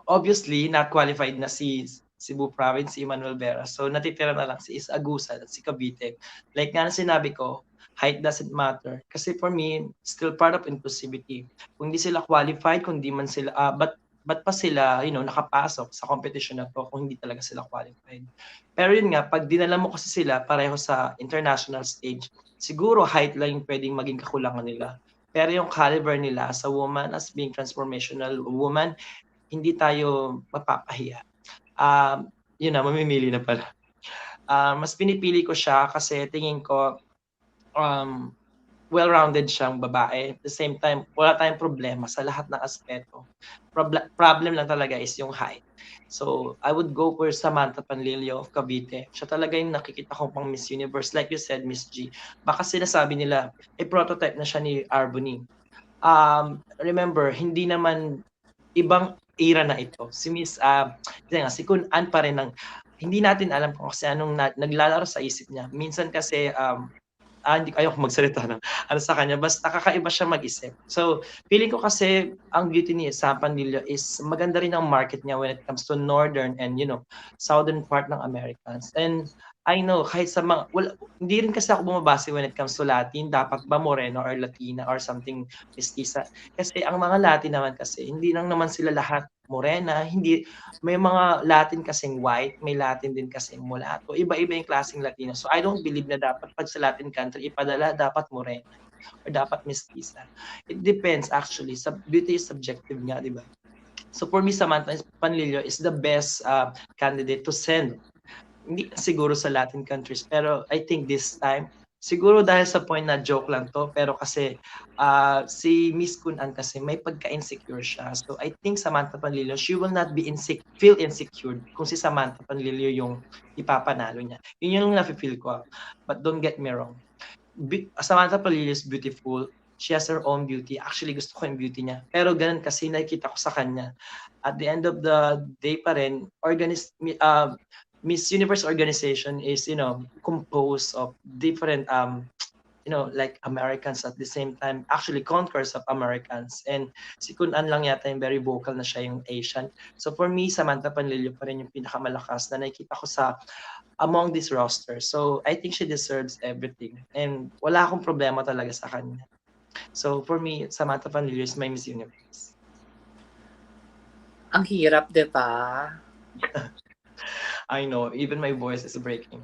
obviously, not qualified na si Cebu Province, si Emmanuel Vera. So, natitira na lang si Is Agusan at si Cavite. Like nga na sinabi ko, height doesn't matter. Kasi for me, still part of inclusivity. Kung di sila qualified, kung di man sila, ba't pa sila, nakapasok sa competition na to kung hindi talaga sila qualified. Pero yun nga, pag dinala mo kasi sila pareho sa international stage, siguro height lang yung pwedeng maging kakulangan nila. Pero yung caliber nila as a woman, as being transformational woman, hindi tayo mapapahiya. Yun na, mamimili na pala. Mas pinipili ko siya kasi tingin ko well-rounded siyang babae. At the same time, wala tayong problema sa lahat ng aspeto. Problem lang talaga is yung height. So, I would go for Samantha Panlilio of Cavite. Siya talaga yung nakikita ko pang Miss Universe. Like you said, Miss G. Baka sinasabi nila, prototype na siya ni Arbony. Remember, hindi naman ibang era na ito. Si Miss, si Kun An pa rin hindi natin alam kung kasi anong naglalaro sa isip niya. Minsan kasi, hindi ayoko magsalita ng sa kanya, basta kakaiba siya mag-isip. So, feeling ko kasi ang beauty ni Sam Panlilio is maganda rin ang market niya when it comes to northern and, southern part ng Americans. And I know, kahit sa hindi rin kasi ako bumabase when it comes to Latin, dapat ba Moreno or Latina or something mestiza. Kasi ang mga Latin naman kasi, hindi lang naman sila lahat morena, may mga Latin kasing white, may Latin din kasing mulato. Iba-iba yung klaseng Latino. So I don't believe na dapat pag sa Latin country, ipadala dapat morena or dapat mestiza. It depends actually. Beauty is subjective nga, di ba? So for me, Samantha Panlilio is the best candidate to send. Hindi siguro sa Latin countries, pero I think this time, siguro dahil sa point na joke lang to, pero kasi si Miss Kun An kasi may pagka-insecure siya. So I think Samantha Panlilio, she will not be feel insecure kung si Samantha Panlilio yung ipapanalo niya. Yun yung nafe-feel ko. But don't get me wrong. Samantha Panlilio is beautiful. She has her own beauty. Actually, gusto ko yung beauty niya. Pero ganun kasi nakikita ko sa kanya. At the end of the day pa rin, Miss Universe organization is, composed of different, like Americans at the same time, actually conquerors of Americans. And si Kun An lang yata yung very vocal na siya yung Asian. So for me, Samantha Panlilio pa rin yung pinakamalakas na nakikita ko among this roster. So I think she deserves everything. And wala akong problema talaga sa kanya. So for me, Samantha Panlilio is my Miss Universe. Ang hirap, diba? I know, even my voice is breaking.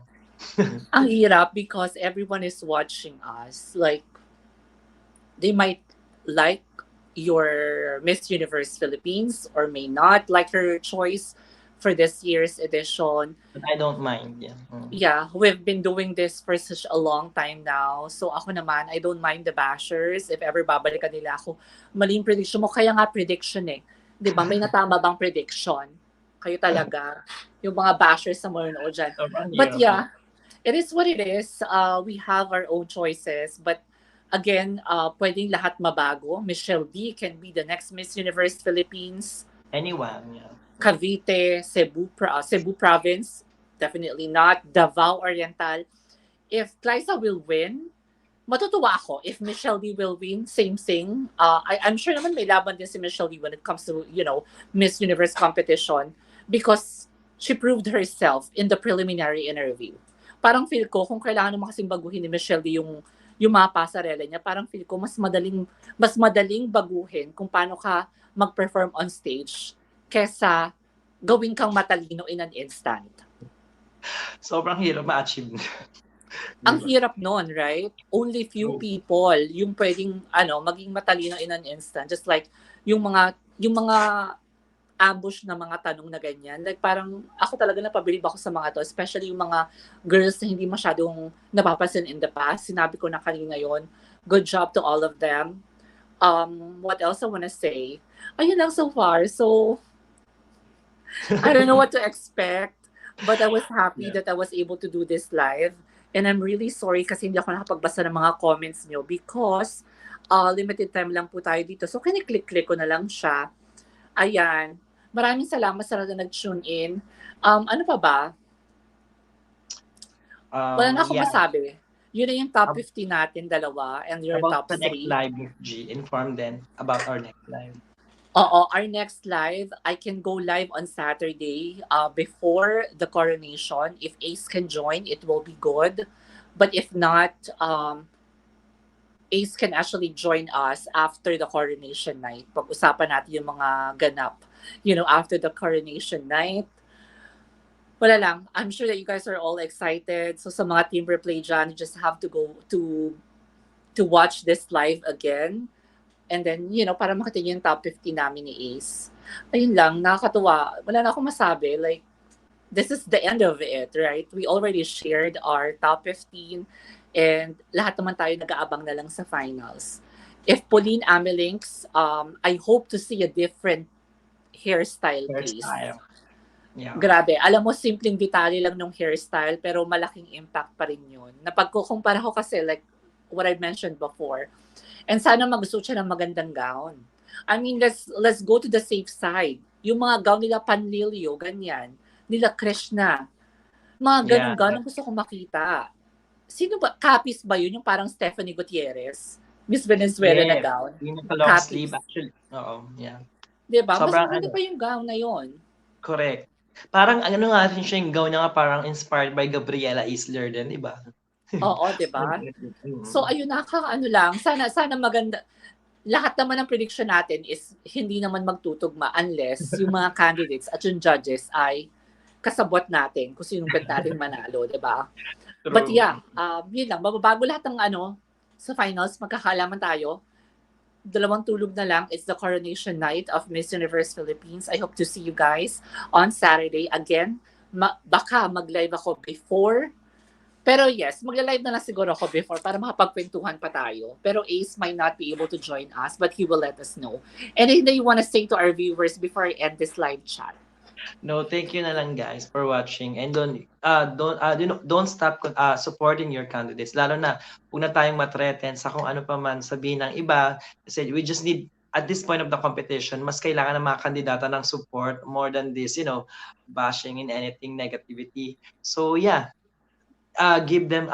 Ang hirap because everyone is watching us. Like, they might like your Miss Universe Philippines or may not like her choice for this year's edition. But I don't mind, yeah. Yeah, we've been doing this for such a long time now. So ako naman, I don't mind the bashers. If ever babalikan nila ako, maling prediction mo. Kaya nga prediction eh. Di ba? May natama bang prediction? Kayo talaga. Yung mga bashers sa mga dyan. But yeah, it is what it is. We have our own choices. But again, pwedeng lahat mabago. Michelle D can be the next Miss Universe Philippines. Anyone, yeah. Cavite, Cebu Province, definitely not. Davao Oriental. If Liza will win, matutuwa ako if Michelle Lee will win. Same thing. I'm sure naman may laban din si Michelle Lee when it comes to, Miss Universe competition because she proved herself in the preliminary interview. Parang feel ko, kung kailangan naman kasing baguhin ni Michelle Lee yung mga pasarela niya, parang feel ko mas madaling baguhin kung paano ka mag-perform on stage kesa gawin kang matalino in an instant. Sobrang hirap ma-achieve. Ang hirap nun, right? Only few people yung pwedeng maging matalino in an instant. Just like yung mga ambush na mga tanong na ganyan. Like parang ako talaga napabilib ako sa mga to, especially yung mga girls na hindi masyadong napapansin in the past. Sinabi ko na kanina yon. Good job to all of them. What else I wanna say? Ayun lang so far. So, I don't know what to expect. But I was happy that I was able to do this live. And I'm really sorry kasi hindi ako nakapagbasa ng mga comments nyo because limited time lang po tayo dito. So, kiniklik-click ko na lang siya. Ayan. Maraming salamat sa lahat na nag-tune in. Ano pa ba? Wala na akong masabi. Yun na yung top 50 natin, dalawa, and your about top the next 3. live, G, inform them about our next live. Oo, our next live, I can go live on Saturday before the coronation. If Ace can join, it will be good. But if not, Ace can actually join us after the coronation night. Pag-usapan natin yung mga ganap, after the coronation night. Wala lang. I'm sure that you guys are all excited. So sa mga team replay dyan, you just have to go to watch this live again. And then, para makita niyo yung top 50 namin ni Ace. Ayun lang, nakakatuwa. Wala na akong masabi. Like, this is the end of it, right? We already shared our top 15 and lahat naman tayo nag-aabang na lang sa finals. If Pauline Amelinks, I hope to see a different hairstyle, please. Yeah. Grabe. Alam mo, simpleng detalye lang ng hairstyle pero malaking impact pa rin yun. Napagkukumpara ko kasi like what I mentioned before. And sana magsuot siya ng magandang gown. I mean, let's go to the safe side. Yung mga gown nila Panlilio, ganyan. Nila Krishna. Mga ganun gown ang gusto kong makita. Sino ba? Capis ba yun? Yung parang Stephanie Gutierrez? Miss Venezuela na gown? Yung long sleeve actually. Oo, yeah. Diba? Mas maganda pa yung gown na yun. Correct. Parang ano nga rin siya yung gown niya nga parang inspired by Gabriela Isler din, di ba? Oo, di ba? So ayun, nakakaano lang. Sana maganda. Lahat naman ng prediction natin is hindi naman magtutugma unless yung mga candidates at yung judges ay kasabot natin kung sinong bet natin manalo, di ba? But yeah, yun lang. Mababago lahat ng sa finals, magkakalaman tayo. 2 tulog na lang. It's the coronation night of Miss Universe Philippines. I hope to see you guys on Saturday. Again, baka mag-live ako before. Pero yes, magla-live na lang siguro ako before para makapagkwentuhan pa tayo. Pero Ace might not be able to join us, but he will let us know. Anything that you want to say to our viewers before I end this live chat? No, thank you na lang guys for watching and don't stop supporting your candidates. Lalo na kung na tayong matreten sa kung ano pa man sabihin ng iba, kasi we just need at this point of the competition, mas kailangan ng mga kandidata ng support more than this, bashing in anything negativity. So yeah, give them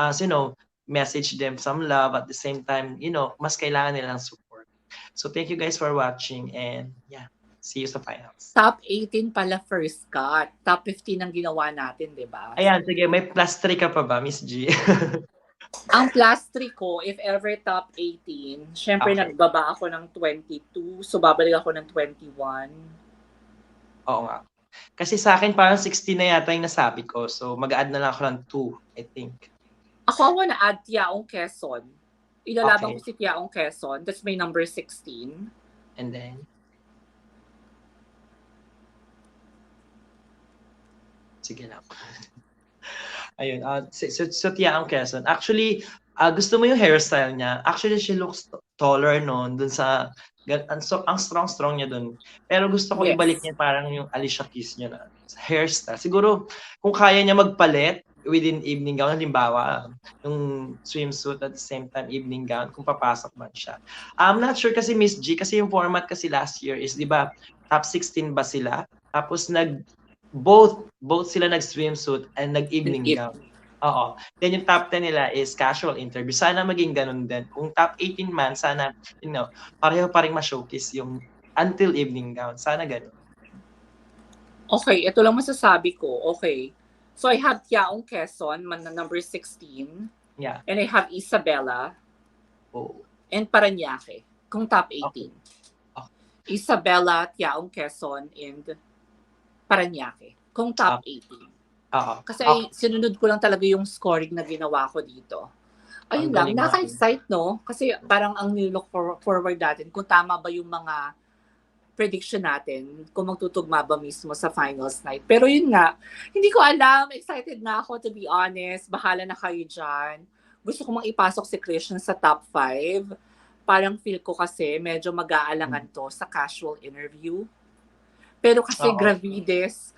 message them some love at the same time, mas kailangan nilang support. So thank you guys for watching and yeah. See you sa finals. Top 18 pala first cut. Top 15 ang ginawa natin, di ba? Ayan, sige. May plus 3 ka pa ba, Miss G? Ang plus 3 ko, if ever top 18, syempre nagbaba ako ng 22, so babalik ako ng 21. Oo nga. Kasi sa akin parang 16 na yata yung nasabi ko. So mag-add na lang ako ng 2, I think. Ako wanna add Tiaong Quezon. Ilalaban ko si Tiaong Quezon. That's my number 16. And then? Sige lang. Ayun, so Tiaong Quezon. Actually, gusto mo yung hairstyle niya. Actually, she looks taller noon dun sa ang strong niya dun. Pero gusto ko ibalik niya parang yung Alicia Keys niya na hairstyle. Siguro, kung kaya niya magpalit within evening gown, halimbawa, yung swimsuit at the same time evening gown, kung papasok man siya. I'm not sure kasi Miss G, kasi yung format kasi last year is, di ba, top 16 ba sila? Tapos both sila nag-swimsuit and nag-evening gown. Oo. Then yung top 10 nila is casual interview. Sana maging ganun din. Kung top 18 man, sana, pareho pa rin ma-showcase yung until evening gown. Sana ganun. Okay, ito lang masasabi ko. Okay. So I have Tiaong Quezon, number 16. Yeah. And I have Isabella Oh. and Parañaque, kung top Okay. 18. Isabella, Tiaong Quezon, and Parañaque, kung top 18. Oo. Kasi ay, sinunod ko lang talaga yung scoring na ginawa ko dito. Ayun Ang lang, galing naka-excite, no? Kasi parang ang nilook forward natin, kung tama ba yung mga prediction natin, kung magtutugma ba mismo sa finals night. Pero yun nga, hindi ko alam, excited na ako to be honest. Bahala na kayo dyan. Gusto ko mang ipasok si Christian sa top 5. Parang feel ko kasi medyo mag-aalangan to sa casual interview. Pero kasi Oo. Gravides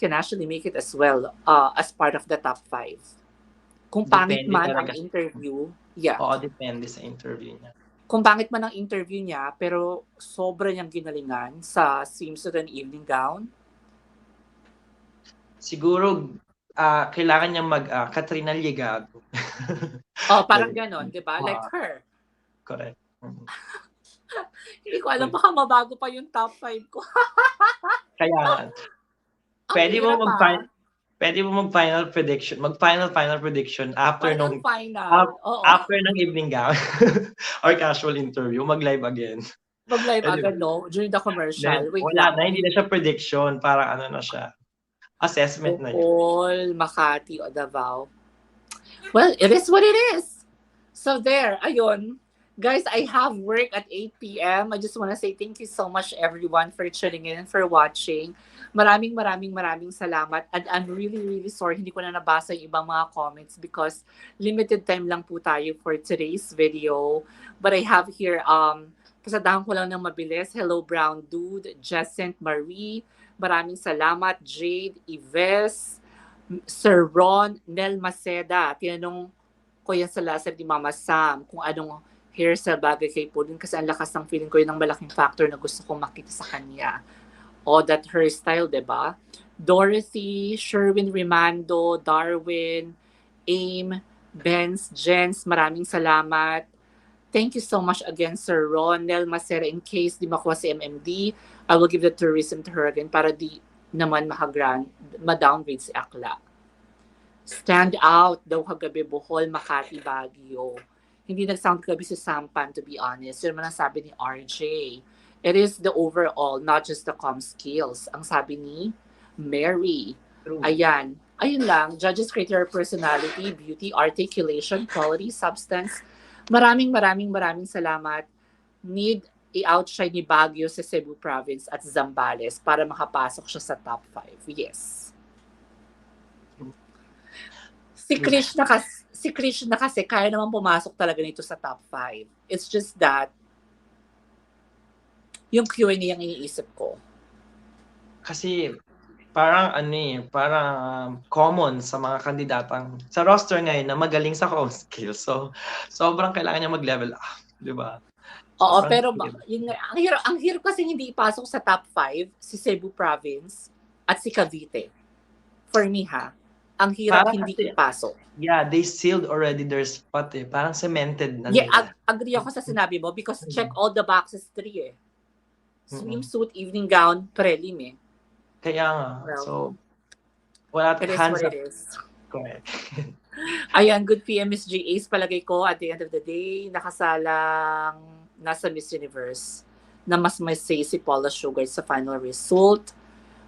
can actually make it as well as part of the top 5. Kung pangit Depende man ang talaga. interview, yeah. Oo, depende sa interview niya. Kung pangit man ang interview niya, pero sobra niyang ginalingan sa swimsuit and evening gown. Siguro, kailangan niya Katrina Ligago. Oh, parang ganon, di ba? Like her. Correct. Hindi ko alam, baka mabago pa yung top 5 ko. Kaya, pwede mo mag-final prediction. Mag-final prediction after after ng evening gown or casual interview, mag-live again. Mag-live agad, no? During the commercial. Then, Wait wala lang. na, hindi na siya prediction. Parang ano na siya. Assessment na yun. Bohol, Makati, o Davao. Well, it is what it is. So there, ayun. Guys, I have work at 8 p.m. I just want to say thank you so much everyone for tuning in and for watching. Maraming salamat. And I'm really sorry hindi ko na nabasa yung ibang mga comments because limited time lang po tayo for today's video. But I have here, pasadahan ko lang ng mabilis. Hello, Brown Dude, Jacent Marie. Maraming salamat, Jade, Ives, Sir Ron, Nel Maceda. Tinanong ko yan sa laser ni Mama Sam kung anong hairstyle bagay kay Pauline kasi ang lakas ng feeling ko yun ang malaking factor na gusto kong makita sa kanya. O that hairstyle, diba? Dorothy, Sherwin Rimando, Darwin, Aim, Benz, Jens, maraming salamat. Thank you so much again, Sir Ron, Nel Macera. In case di makuha si MMD, I will give the tourism to her again para di naman ma-downgrade si Akla. Stand out daw kagabi, Bohol, Makati, Baguio. Hindi nag-sound kagabi si Sampan, to be honest. Yun naman ang sabi ni RJ. It is the overall, not just the comm skills. Ang sabi ni Mary. True. Ayan. Ayun lang. Judges criteria personality, beauty, articulation, quality, substance. Maraming salamat. Need i-outshine ni Baguio sa Cebu Province at Zambales para makapasok siya sa top 5. Yes. Si Krishna kasi kaya naman pumasok talaga nito sa top 5. It's just that yung Q&A ang iniisip ko. Kasi parang parang common sa mga kandidatang sa roster ngayon na magaling sa comm skills. So, sobrang kailangan niya mag-level up, di ba? Oo, pero ang hirap kasi hindi ipasok sa top 5 si Cebu Province at si Cavite. For me ang hirap parang hindi ipasok. Yeah, they sealed already their spot eh. Parang cemented na nila. Yeah, agree ako sa sinabi mo because check all the boxes 3 eh. Swimsuit, evening gown, prelim eh. Kaya nga. Well, so, wala hands up. It is. Correct. Ayan, good PM Miss G. Ace palagay ko at the end of the day, nakasalang nasa Miss Universe na mas may say si Paula Sugar sa final result.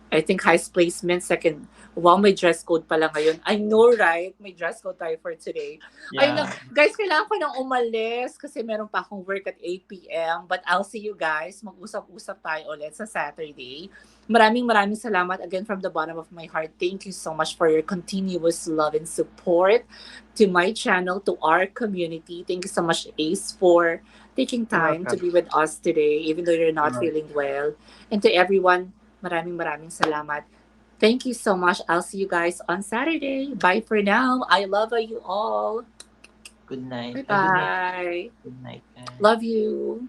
I think highest placement, second. Wow, may dress code pala ngayon. I know, right? May dress code tayo for today. Yeah. Guys, kailangan ko nang umalis kasi meron pa akong work at 8 p.m. But I'll see you guys. Mag-usap-usap tayo ulit sa Saturday. Maraming salamat again from the bottom of my heart. Thank you so much for your continuous love and support to my channel, to our community. Thank you so much, Ace, for taking time to be with us today, even though you're not feeling well. And to everyone, maraming salamat. Thank you so much. I'll see you guys on Saturday. Bye for now. I love you all. Good night. Bye-bye. Good night. Love you.